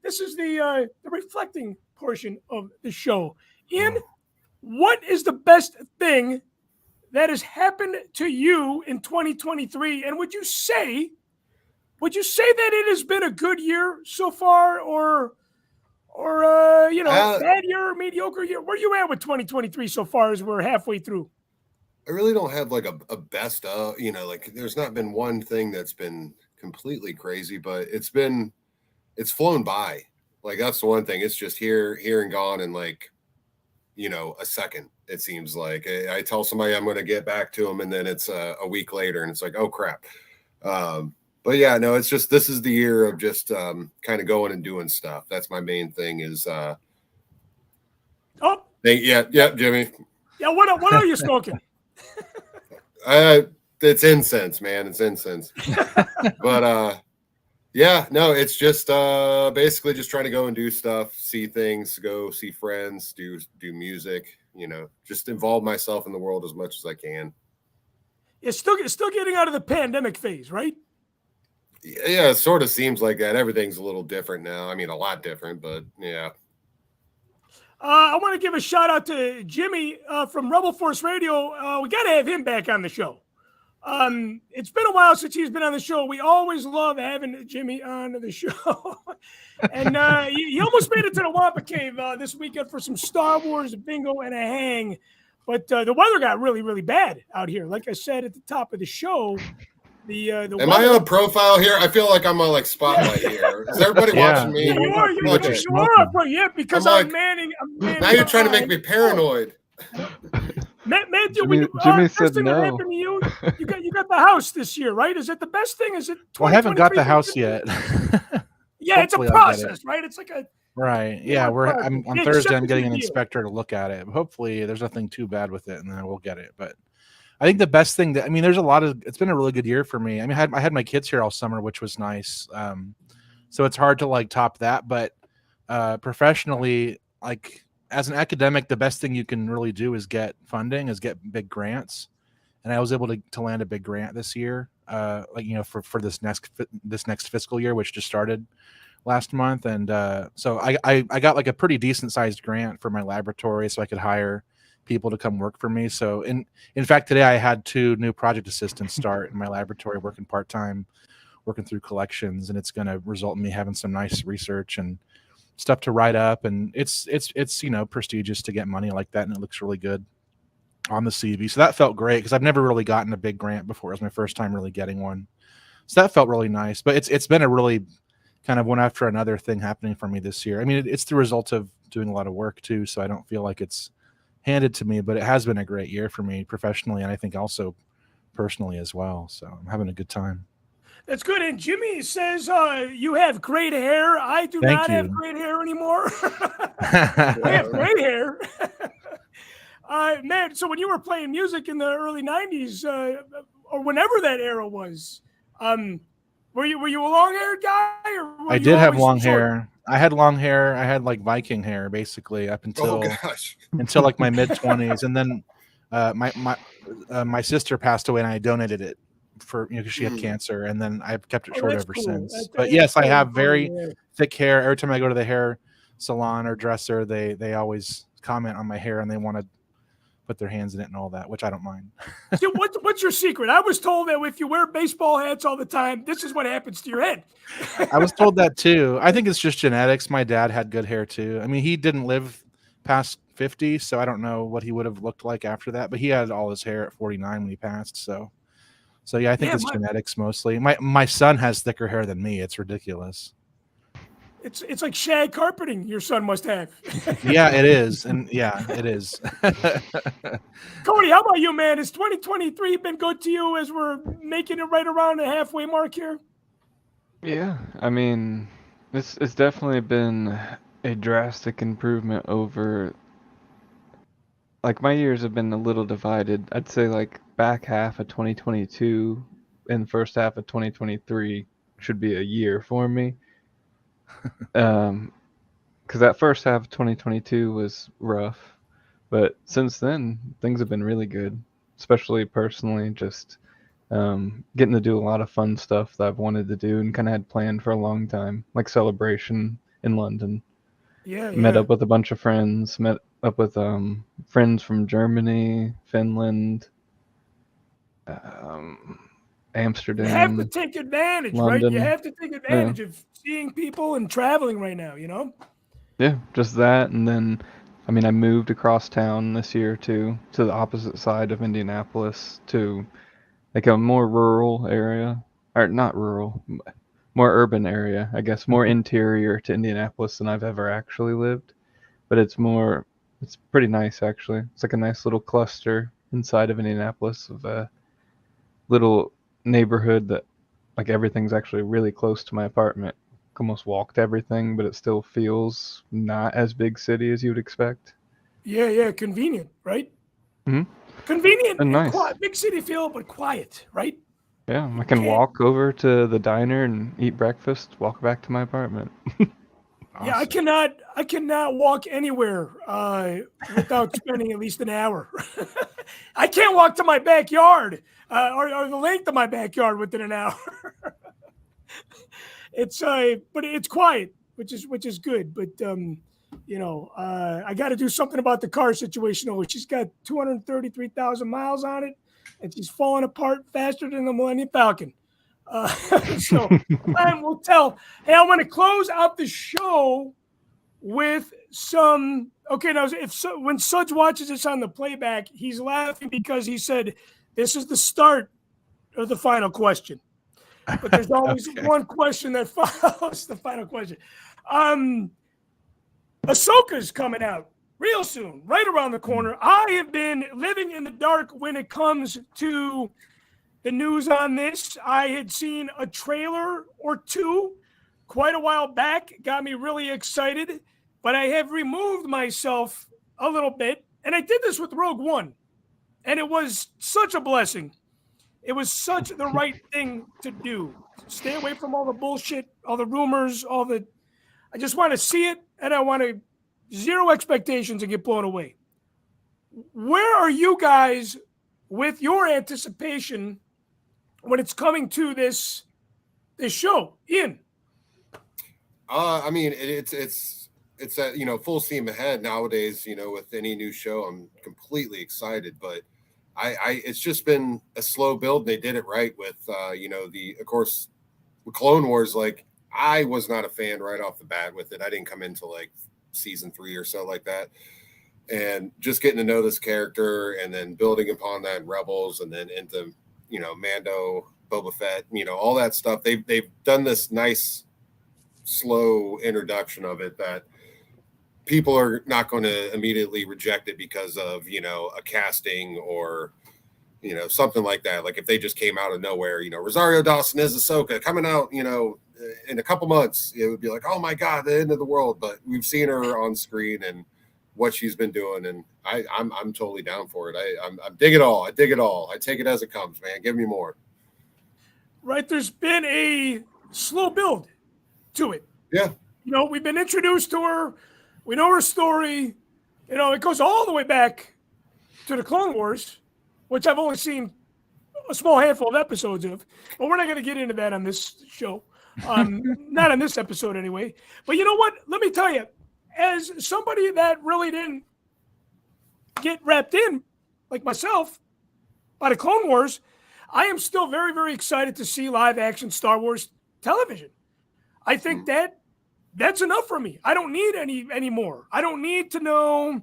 This is the reflecting portion of the show. Ian, what is the best thing that has happened to you in 2023? And would you say that it has been a good year so far, or or bad year or mediocre year? Where you at with 2023 so far as we're halfway through? I really don't have like a best of, like there's not been one thing that's been completely crazy, but it's flown by. Like that's the one thing. It's just here and gone in like, a second. It seems like I tell somebody I'm going to get back to them, and then it's a week later, and it's like, oh crap. But yeah, no, it's just this is the year of just kind of going and doing stuff. That's my main thing. Is yeah, Jimmy. Yeah, what are you smoking? It's incense, man. It's incense. But yeah, no, it's just basically just trying to go and do stuff, see things, go see friends, do music, just involve myself in the world as much as I can. It's still getting out of the pandemic phase, right? Yeah, it sort of seems like that. Everything's a little different now. I mean, a lot different, but yeah. I want to give a shout out to Jimmy from Rebel Force Radio. We got to have him back on the show. It's been a while since he's been on the show. We always love having Jimmy on the show. And he almost made it to the Wampa Cave this weekend for some Star Wars bingo and a hang. But the weather got really, really bad out here. Like I said at the top of the show, the Am I on profile here? I feel like I'm on like spotlight here. Is everybody watching me? You are. Yeah, because I'm manning. Now you're trying to make me paranoid. Matthew, Jimmy first said thing that no. happened to you, you got the house this year, right? Is it the best thing? Is it? Well, I haven't got the house yet. Yeah, it's a process, right? It's like a right. Yeah, I'm on It's Thursday. such I'm a getting big an deal. inspector to look at it. Hopefully, there's nothing too bad with it, and then I will get it. But I think the best thing there's a lot of. It's been a really good year for me. I mean, I had my kids here all summer, which was nice. So it's hard to like top that, but professionally, like as an academic, the best thing you can really do is get funding, is get big grants. And I was able to land a big grant this year, for this next fiscal year, which just started last month. And so I got like a pretty decent sized grant for my laboratory, so I could hire people to come work for me. So in fact, today I had 2 new project assistants start in my laboratory, working part-time, working through collections, and it's going to result in me having some nice research and stuff to write up. And it's prestigious to get money like that, and it looks really good on the CV. So that felt great because I've never really gotten a big grant before. It was my first time really getting one. So that felt really nice. But it's been a really kind of one after another thing happening for me this year. I mean, it's the result of doing a lot of work too, so I don't feel like it's handed to me, but it has been a great year for me professionally, and I think also personally as well. So I'm having a good time. That's good. And Jimmy says you have great hair. I do Thank not you. have great hair anymore. I have great hair. Man, so when you were playing music in the early 90s, or whenever that era was, were you a long-haired guy? Or I did have long hair. I had long hair. I had like Viking hair basically up until until like my mid-20s, and then my sister passed away, and I donated it for because she had cancer, and then I've kept it short ever since. But yes, I have very thick hair. Every time I go to the hair salon or dresser, they always comment on my hair, and they want to put their hands in it and all that, which I don't mind. So what's your secret? I was told that if you wear baseball hats all the time, this is what happens to your head. I was told that too. I think it's just genetics. My dad had good hair too. I mean, he didn't live past 50, so I don't know what he would have looked like after that, but he had all his hair at 49 when he passed. So yeah, I think it's genetics mostly. My son has thicker hair than me. It's ridiculous. It's like shag carpeting your son must have. Yeah, it is. And yeah, it is. Cody, how about you, man? Has 2023 been good to you as we're making it right around the halfway mark here? Yeah, I mean, it's definitely been a drastic improvement over, like, my years have been a little divided. I'd say like back half of 2022 and first half of 2023 should be a year for me. Because that first half of 2022 was rough, but since then things have been really good, especially personally. Just getting to do a lot of fun stuff that I've wanted to do and kind of had planned for a long time, like Celebration in London. Met up with a bunch of friends, met up with friends from Germany, Finland, Amsterdam. You have to take advantage, London. right? You have to take advantage of seeing people and traveling right now, you know? Yeah, just that, and then, I mean, I moved across town this year too, to the opposite side of Indianapolis, to like a more rural area, or not rural, more urban area, I guess, more interior to Indianapolis than I've ever actually lived. But it's pretty nice actually. It's like a nice little cluster inside of Indianapolis of a little neighborhood that like everything's actually really close to my apartment. Almost walk to everything, but it still feels not as big city as you would expect. Yeah, yeah, convenient, right? Hmm. Convenient And and nice. quiet. Big city feel, but quiet, right? Yeah, I You can can't. walk over to the diner and eat breakfast, walk back to my apartment. Yeah, I Awesome. cannot. I cannot walk anywhere without spending at least an hour. I can't walk to my backyard or the length of my backyard within an hour. It's but it's quiet, which is good. But I got to do something about the car situation. Oh, she's got 233,000 miles on it, and she's falling apart faster than the Millennium Falcon. So time will tell. Hey, I want to close out the show with some. Okay, now when Suds watches this on the playback, he's laughing because he said this is the start of the final question. But there's always Okay. one question that follows the final question. Ahsoka's coming out real soon, right around the corner. I have been living in the dark when it comes to the news on this. I had seen a trailer or two quite a while back, got me really excited, but I have removed myself a little bit. And I did this with Rogue One, and it was such a blessing. It was such the right thing to do. Stay away from all the bullshit, all the rumors, I just want to see it, and I want to zero expectations and get blown away. Where are you guys with your anticipation when it's coming to this show, Ian? I mean, it's at full steam ahead nowadays. With any new show, I'm completely excited, but I it's just been a slow build. And they did it right with of course the Clone Wars. Like I was not a fan right off the bat with it. I didn't come into like season 3 or so like that, and just getting to know this character and then building upon that in Rebels and then into Mando, Boba Fett, all that stuff. They've done this nice slow introduction of it that people are not going to immediately reject it because of a casting or something like that. Like if they just came out of nowhere, Rosario Dawson is Ahsoka coming out in a couple months, it would be like, oh my god, the end of the world. But we've seen her on screen and what she's been doing, and I'm totally down for it. I dig it all. I dig it all. I take it as it comes, man. Give me more. Right, there's been a slow build to it. Yeah. We've been introduced to her. We know her story. It goes all the way back to the Clone Wars, which I've only seen a small handful of episodes of. But we're not going to get into that on this show. Not on this episode anyway. But you know what? Let me tell you, as somebody that really didn't get wrapped in, like myself, by the Clone Wars, I am still very, very excited to see live action Star Wars television. I think that's enough for me. I don't need any more. I don't need to know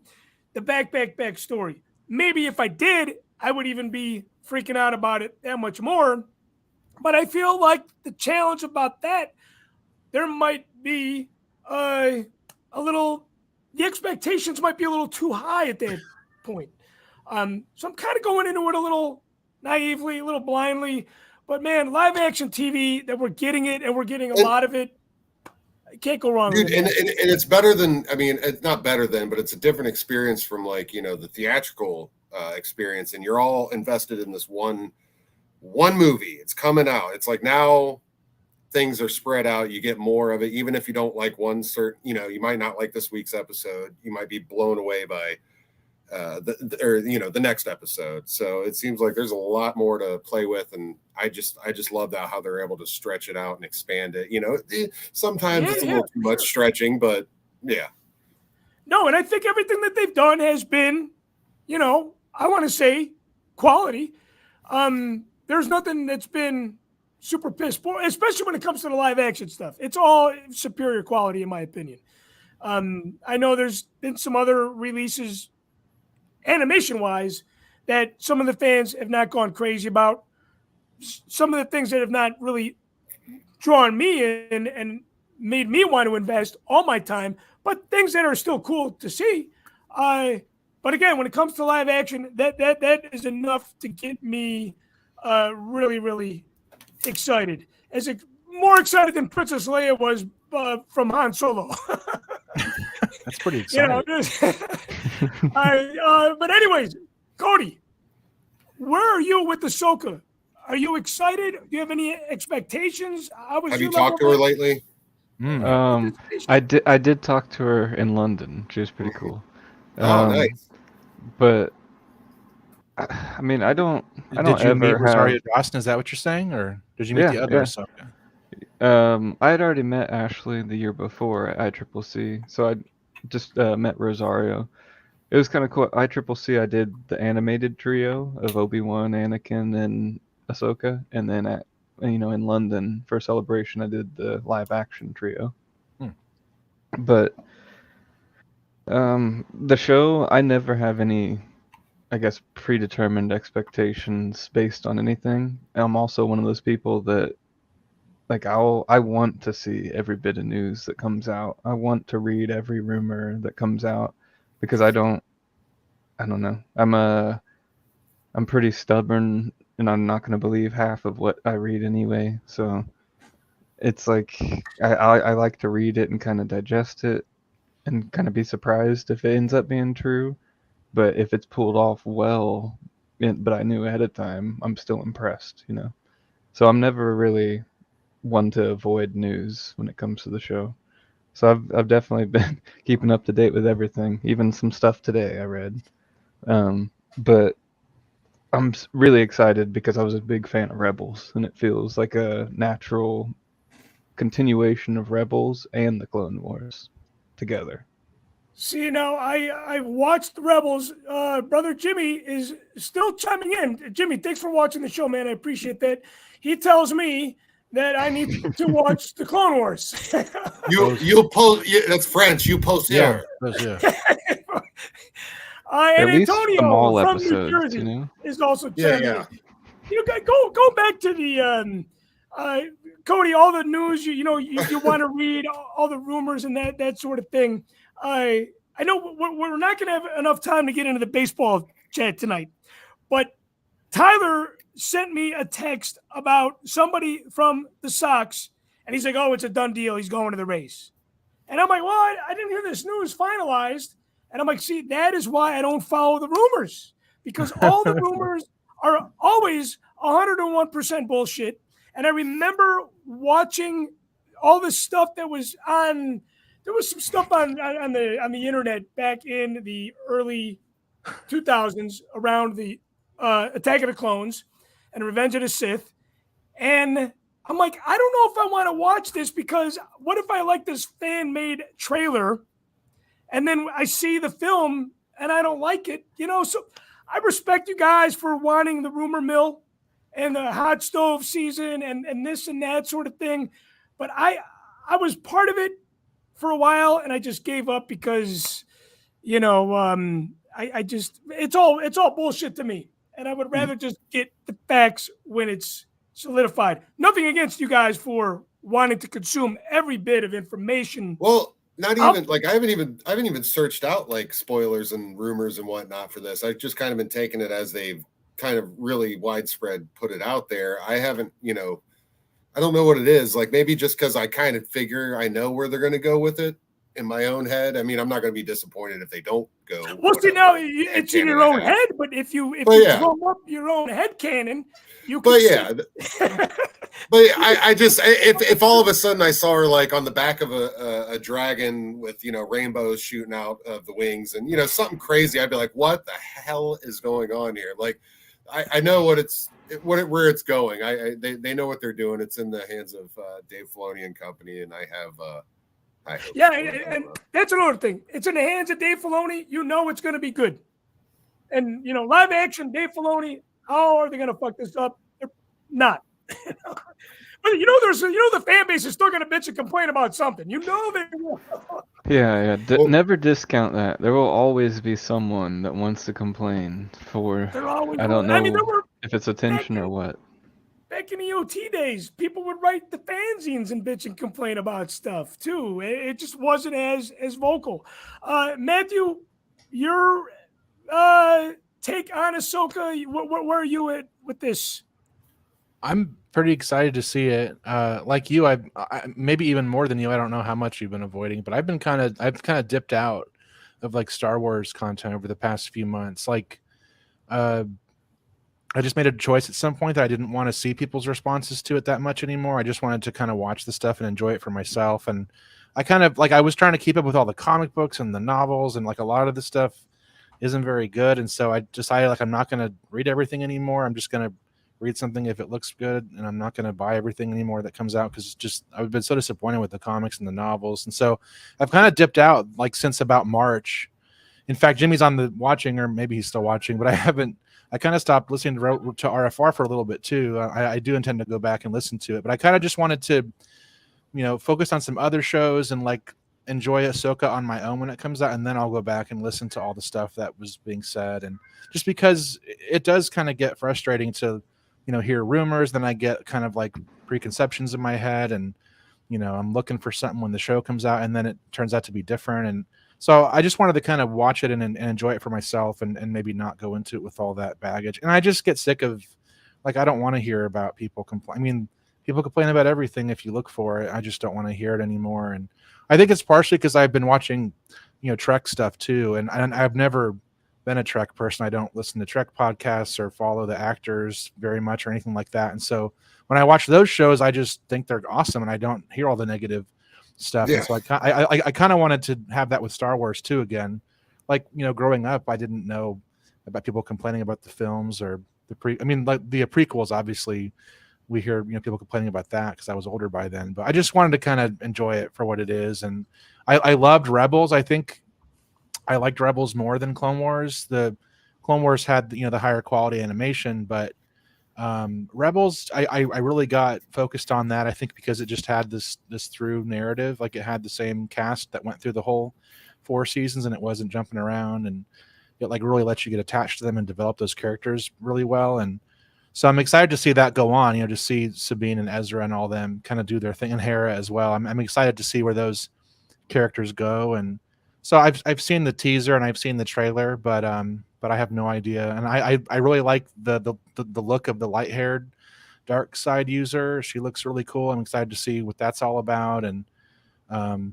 the back story. Maybe if I did, I would even be freaking out about it that much more. But I feel like the challenge about that, there might be the expectations might be a little too high at that point. So I'm kind of going into it a little naively, a little blindly. But man, live action TV, that we're getting it and we're getting a lot of it. I can't go wrong Dude, with and that. it's better than, I mean, it's not better than, but it's a different experience from like, the theatrical experience. And you're all invested in this one movie. It's coming out. It's like now things are spread out. You get more of it. Even if you don't like one certain, you might not like this week's episode. You might be blown away by the next episode. So it seems like there's a lot more to play with, and I just love that how they're able to stretch it out and expand it. Sometimes it's a little too much stretching, but yeah. No, and I think everything that they've done has been, I want to say quality. There's nothing that's been super piss poor, especially when it comes to the live action stuff. It's all superior quality in my opinion. I know there's been some other releases animation-wise that some of the fans have not gone crazy about. Some of the things that have not really drawn me in and made me want to invest all my time, but things that are still cool to see. But again, when it comes to live action, that is enough to get me really, really excited. More excited than Princess Leia was from Han Solo. That's pretty exciting. But anyways, Cody, where are you with Ahsoka? Are you excited? Do you have any expectations? Have you talked to her lately? I did talk to her in London. She was pretty cool. Nice. But I mean, I don't Did you meet ever Rosario have. Dawson? Is that what you're saying, or did you meet Yeah, the other yeah. Ahsoka? I had already met Ashley the year before at ICCC, so I just met Rosario. It was kind of cool. At ICCC, I did the animated trio of Obi-Wan, Anakin, and Ahsoka, and then in London for Celebration, I did the live action trio. But the show, I never have any, I guess, predetermined expectations based on anything. I'm also one of those people that, like, I want to see every bit of news that comes out. I want to read every rumor that comes out because I don't know. I'm pretty stubborn and I'm not going to believe half of what I read anyway. So it's like I like to read it and kind of digest it and kind of be surprised if it ends up being true. But if it's pulled off well, but I knew ahead of time, I'm still impressed, So I'm never really one to avoid news when it comes to the show. So I've definitely been keeping up to date with everything, even some stuff today I read. But I'm really excited because I was a big fan of Rebels, and it feels like a natural continuation of Rebels and the Clone Wars together. See, now I watched Rebels. Brother Jimmy is still chiming in. Jimmy, thanks for watching the show, man. I appreciate that. He tells me that I need to watch the Clone Wars. You post. That's French. You post here. Yeah. And At least the Antonio mall from episodes, New Jersey is also chiming in. Go back to the Cody. All the news you want to read, all the rumors and that sort of thing. I know we're not going to have enough time to get into the baseball chat tonight, but Tyler sent me a text about somebody from the Sox, and he's like, "Oh, it's a done deal. He's going to the Rays." And I'm like, "Well, I didn't hear this news finalized." And I'm like, "See, that is why I don't follow the rumors, because all the rumors are always 101% bullshit." And I remember watching all this stuff that was on. There was some stuff on the internet back in the early 2000s around the Attack of the Clones and Revenge of the Sith. And I'm like, I don't know if I want to watch this, because what if I like this fan-made trailer and then I see the film and I don't like it? So I respect you guys for wanting the rumor mill and the hot stove season and this and that sort of thing. But I was part of it for a while, and I just gave up because, I just it's all bullshit to me, and I would rather just get the facts when it's solidified. Nothing against you guys for wanting to consume every bit of information. Well, not even like I haven't even searched out like spoilers and rumors and whatnot for this. I've just kind of been taking it as they've kind of really widespread put it out there. I haven't, I don't know what it is. Like, maybe just because I kind of figure I know where they're going to go with it in my own head. I mean, I'm not going to be disappointed if they don't go. Well, see, now it's in your own head, but if you drum up your own head canon, you can. But I just, if all of a sudden I saw her like on the back of a dragon with, rainbows shooting out of the wings and, something crazy, I'd be like, what the hell is going on here? Like, I know where it's going. They know what they're doing. It's in the hands of Dave Filoni and company, and I hope and that's another thing. It's in the hands of Dave Filoni. It's going to be good. And live action Dave Filoni. How are they going to fuck this up? They're not. But there's the fan base is still going to bitch and complain about something. They will. Yeah. Well- Never discount that. There will always be someone that wants to complain for, They're always. I don't I mean, there know were if it's attention or what. back in the OT days, people would write the fanzines and bitch and complain about stuff too. It just wasn't as vocal. Matthew, your take on Ahsoka, where are you at with this? I'm pretty excited to see it. Like you, I maybe even more than you. I don't know how much you've been avoiding, but I've kind of dipped out of like Star Wars content over the past few months. Like, I just made a choice at some point that I didn't want to see people's responses to it that much anymore. I just wanted to kind of watch the stuff and enjoy it for myself. And I kind of like I was trying to keep up with all the comic books and the novels, and like a lot of the stuff isn't very good. And so I decided like I'm not going to read everything anymore. I'm just going to read something if it looks good, and I'm not going to buy everything anymore that comes out because just I've been so disappointed with the comics and the novels. And so I've kind of dipped out like since about March. In fact, Jimmy's on the watching, or maybe he's still watching, but I kind of stopped listening to RFR for a little bit too. I do intend to go back and listen to it, but I kind of just wanted to, focus on some other shows and like enjoy Ahsoka on my own when it comes out, and then I'll go back and listen to all the stuff that was being said. And just because it does kind of get frustrating to, hear rumors, then I get kind of like preconceptions in my head, and I'm looking for something when the show comes out, and then it turns out to be different. And so I just wanted to kind of watch it and enjoy it for myself, and maybe not go into it with all that baggage. And I just get sick of, like, I don't want to hear about people complain. I mean, people complain about everything if you look for it. I just don't want to hear it anymore. And I think it's partially because I've been watching, Trek stuff too. And I've never been a Trek person. I don't listen to Trek podcasts or follow the actors very much or anything like that. And so when I watch those shows, I just think they're awesome, and I don't hear all the negative stuff. Yeah. And so I kind of wanted to have that with Star Wars too again. Like, growing up, I didn't know about people complaining about the films or the prequels. Obviously, we hear people complaining about that because I was older by then. But I just wanted to kind of enjoy it for what it is. And I loved Rebels. I think I liked Rebels more than Clone Wars. The Clone Wars had the higher quality animation, but Rebels, I really got focused on that. I think because it just had this through narrative, like it had the same cast that went through the whole 4 seasons, and it wasn't jumping around, and it like really lets you get attached to them and develop those characters really well. And so I'm excited to see that go on. To see Sabine and Ezra and all them kind of do their thing, and Hera as well. I'm excited to see where those characters go. And so I've seen the teaser and I've seen the trailer, but I have no idea. And I really like the look of the light-haired dark side user. She looks really cool. I'm excited to see what that's all about. And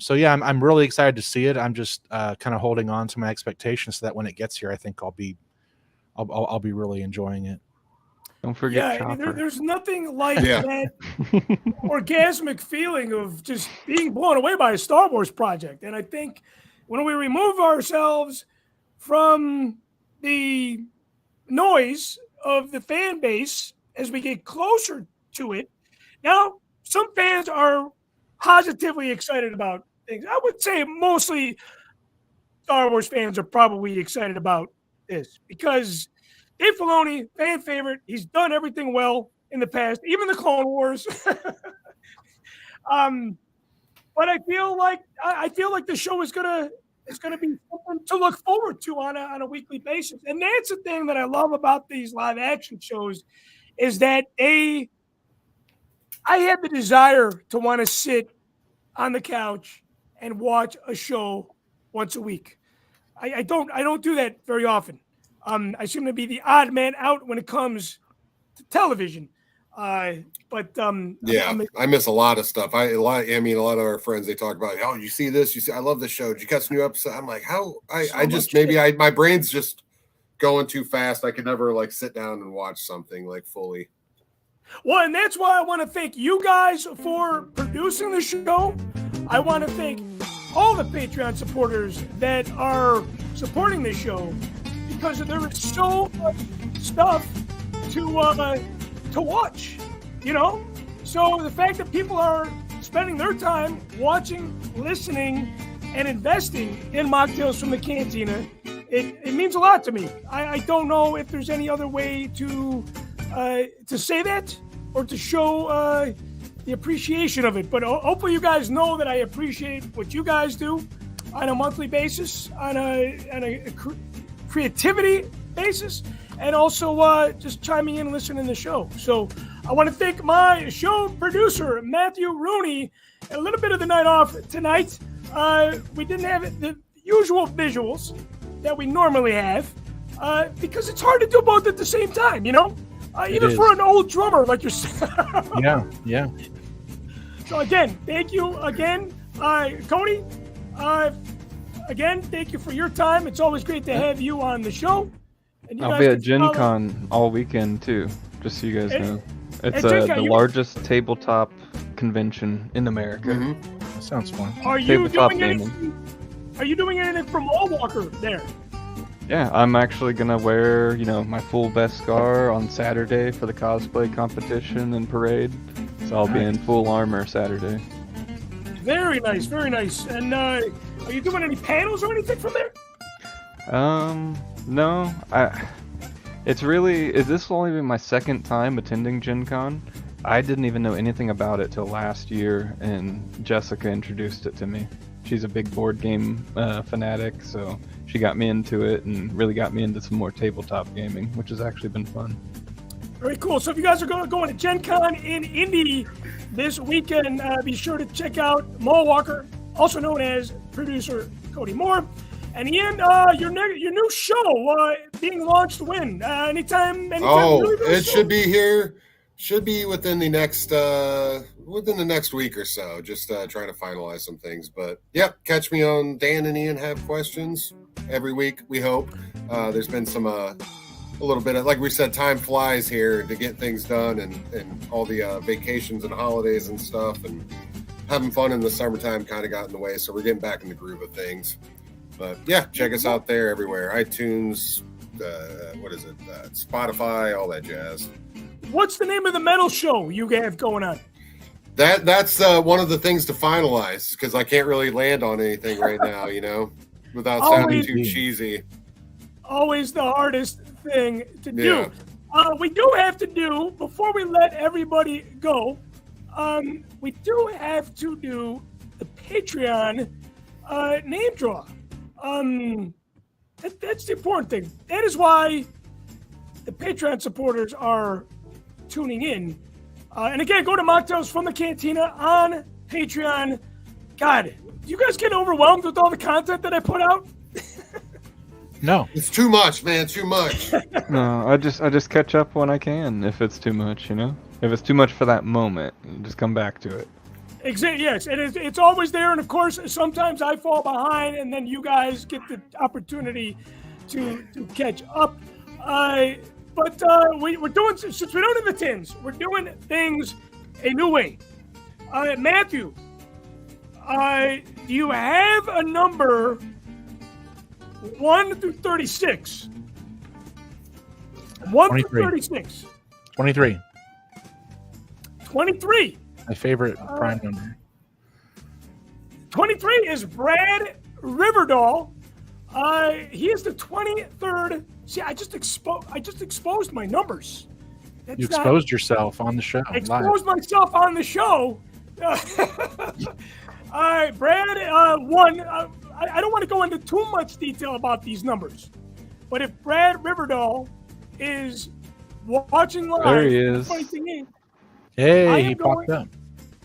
so yeah, I'm really excited to see it. I'm just kind of holding on to my expectations so that when it gets here, I think I'll be really enjoying it. Don't forget Yeah, Chopper. there's nothing like Yeah. that orgasmic feeling of just being blown away by a Star Wars project. And I think when we remove ourselves from the noise of the fan base as we get closer to it, now some fans are positively excited about things. I would say mostly Star Wars fans are probably excited about this because Dave Filoni, fan favorite, he's done everything well in the past, even the Clone Wars. But I feel like the show is gonna be something to look forward to on a weekly basis. And that's the thing that I love about these live action shows is that I had the desire to want to sit on the couch and watch a show once a week. I don't do that very often. I seem to be the odd man out when it comes to television. I miss a lot of stuff. A lot of our friends, they talk about, oh, you see this? I love this show. Did you catch a new episode? I'm like, how? My brain's just going too fast. I could never like sit down and watch something like fully. Well, and that's why I want to thank you guys for producing the show. I want to thank all the Patreon supporters that are supporting the show because there is so much stuff to watch, So the fact that people are spending their time watching, listening, and investing in Mocktails from the Cantina, it means a lot to me. I don't know if there's any other way to say that or to show the appreciation of it. But hopefully you guys know that I appreciate what you guys do. on a monthly basis, on a creativity basis, and also just chiming in and listening to the show. So I want to thank my show producer, Matthew Rooney. A little bit of the night off tonight. We didn't have the usual visuals that we normally have because it's hard to do both at the same time, even for an old drummer like yourself. Yeah. So again, thank you again, Cody. Again, thank you for your time. It's always great to have you on the show. And I'll be at Gen Con all weekend too, just so you guys know. It's the largest tabletop convention in America. Mm-hmm. That sounds fun. Are you doing anything from Wall Walker there? Yeah, I'm actually gonna wear, my full Beskar on Saturday for the cosplay competition and parade. So I'll be in full armor Saturday. Very nice, very nice. And are you doing any panels or anything from there? No. This will only be my second time attending Gen Con. I didn't even know anything about it till last year, and Jessica introduced it to me. She's a big board game fanatic, so she got me into it and really got me into some more tabletop gaming, which has actually been fun. Very cool. So if you guys are going to Gen Con in Indy this weekend, be sure to check out Mo Walker, also known as producer Cody Moore. And Ian, your new show being launched when? Anytime it should be here. Should be within the next week or so. Just trying to finalize some things. But yep, catch me on Dan and Ian Have Questions every week. We hope. There's been some a little bit of, like we said, time flies here to get things done, and all the vacations and holidays and stuff, and having fun in the summertime kind of got in the way. So we're getting back in the groove of things. But yeah, check us out there everywhere. iTunes, Spotify, all that jazz. What's the name of the metal show you have going on? That's one of the things to finalize, because I can't really land on anything right now, without sounding too cheesy. Always the hardest thing to do. We do have to do, before we let everybody go, we do have to do the Patreon name draw. That's the important thing. That is why the Patreon supporters are tuning in. And again, go to MACHTAILS from the Cantina on Patreon. God, do you guys get overwhelmed with all the content that I put out? No. It's too much, man. Too much. No, I just catch up when I can if it's too much, If it's too much for that moment, you just come back to it. Exactly. Yes, it's always there, and of course, sometimes I fall behind, and then you guys get the opportunity to catch up. But we're doing, since we don't have the tins, we're doing things a new way. Matthew, do you have a number 1 through 36? 1 through 36. 23. 23. My favorite prime number. 23 is Brad Riverdahl. He is the 23rd. See, I just exposed my numbers. You exposed yourself on the show. Exposed myself on the show. All right, Brad won. I don't want to go into too much detail about these numbers, but if Brad Riverdahl is watching live, there he is. Hey, he popped up.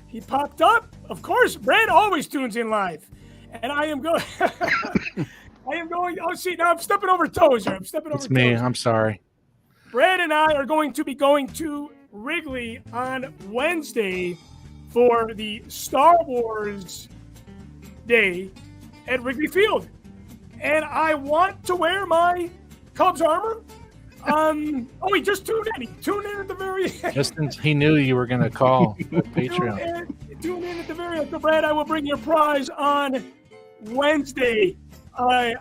He popped up. Of course, Brad always tunes in live, and I am going. Oh, see, now I'm stepping over toes here. It's me. I'm sorry. Brad and I are going to be going to Wrigley on Wednesday for the Star Wars Day at Wrigley Field, and I want to wear my Cubs armor. He just tuned in. He tuned in at the very end. Just since he knew you were going to call Patreon. Tune in at the very end. So, Brad, I will bring your prize on Wednesday. I'm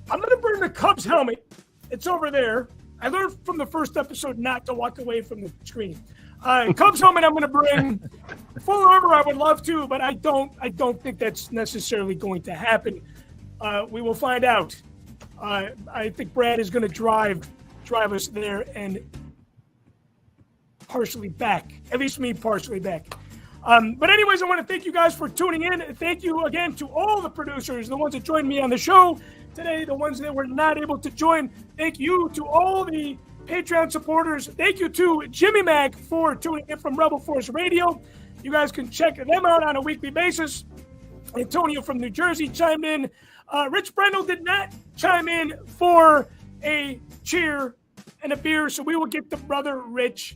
going to bring the Cubs helmet. It's over there. I learned from the first episode not to walk away from the screen. Cubs helmet I'm going to bring. Full armor I would love to, but I don't think that's necessarily going to happen. We will find out. I think Brad is going to drive us there and partially back. At least me partially back. But anyways, I want to thank you guys for tuning in. Thank you again to all the producers, the ones that joined me on the show today, the ones that were not able to join. Thank you to all the Patreon supporters. Thank you to Jimmy Mac for tuning in from Rebel Force Radio. You guys can check them out on a weekly basis. Antonio from New Jersey chimed in. Rich Brendel did not chime in for a cheer and a beer, so we will get the brother Rich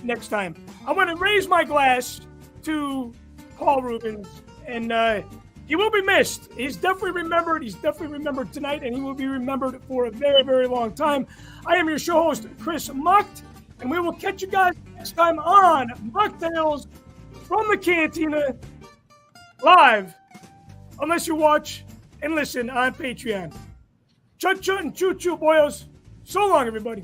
next time. I want to raise my glass to Paul Rubens, and he will be missed. He's definitely remembered. He's definitely remembered tonight, and he will be remembered for a very, very long time. I am your show host, Chris Mucht, and we will catch you guys next time on MACHTAILS from the Cantina live, unless you watch and listen on Patreon. Chut chut and choo choo, boyos. So long, everybody.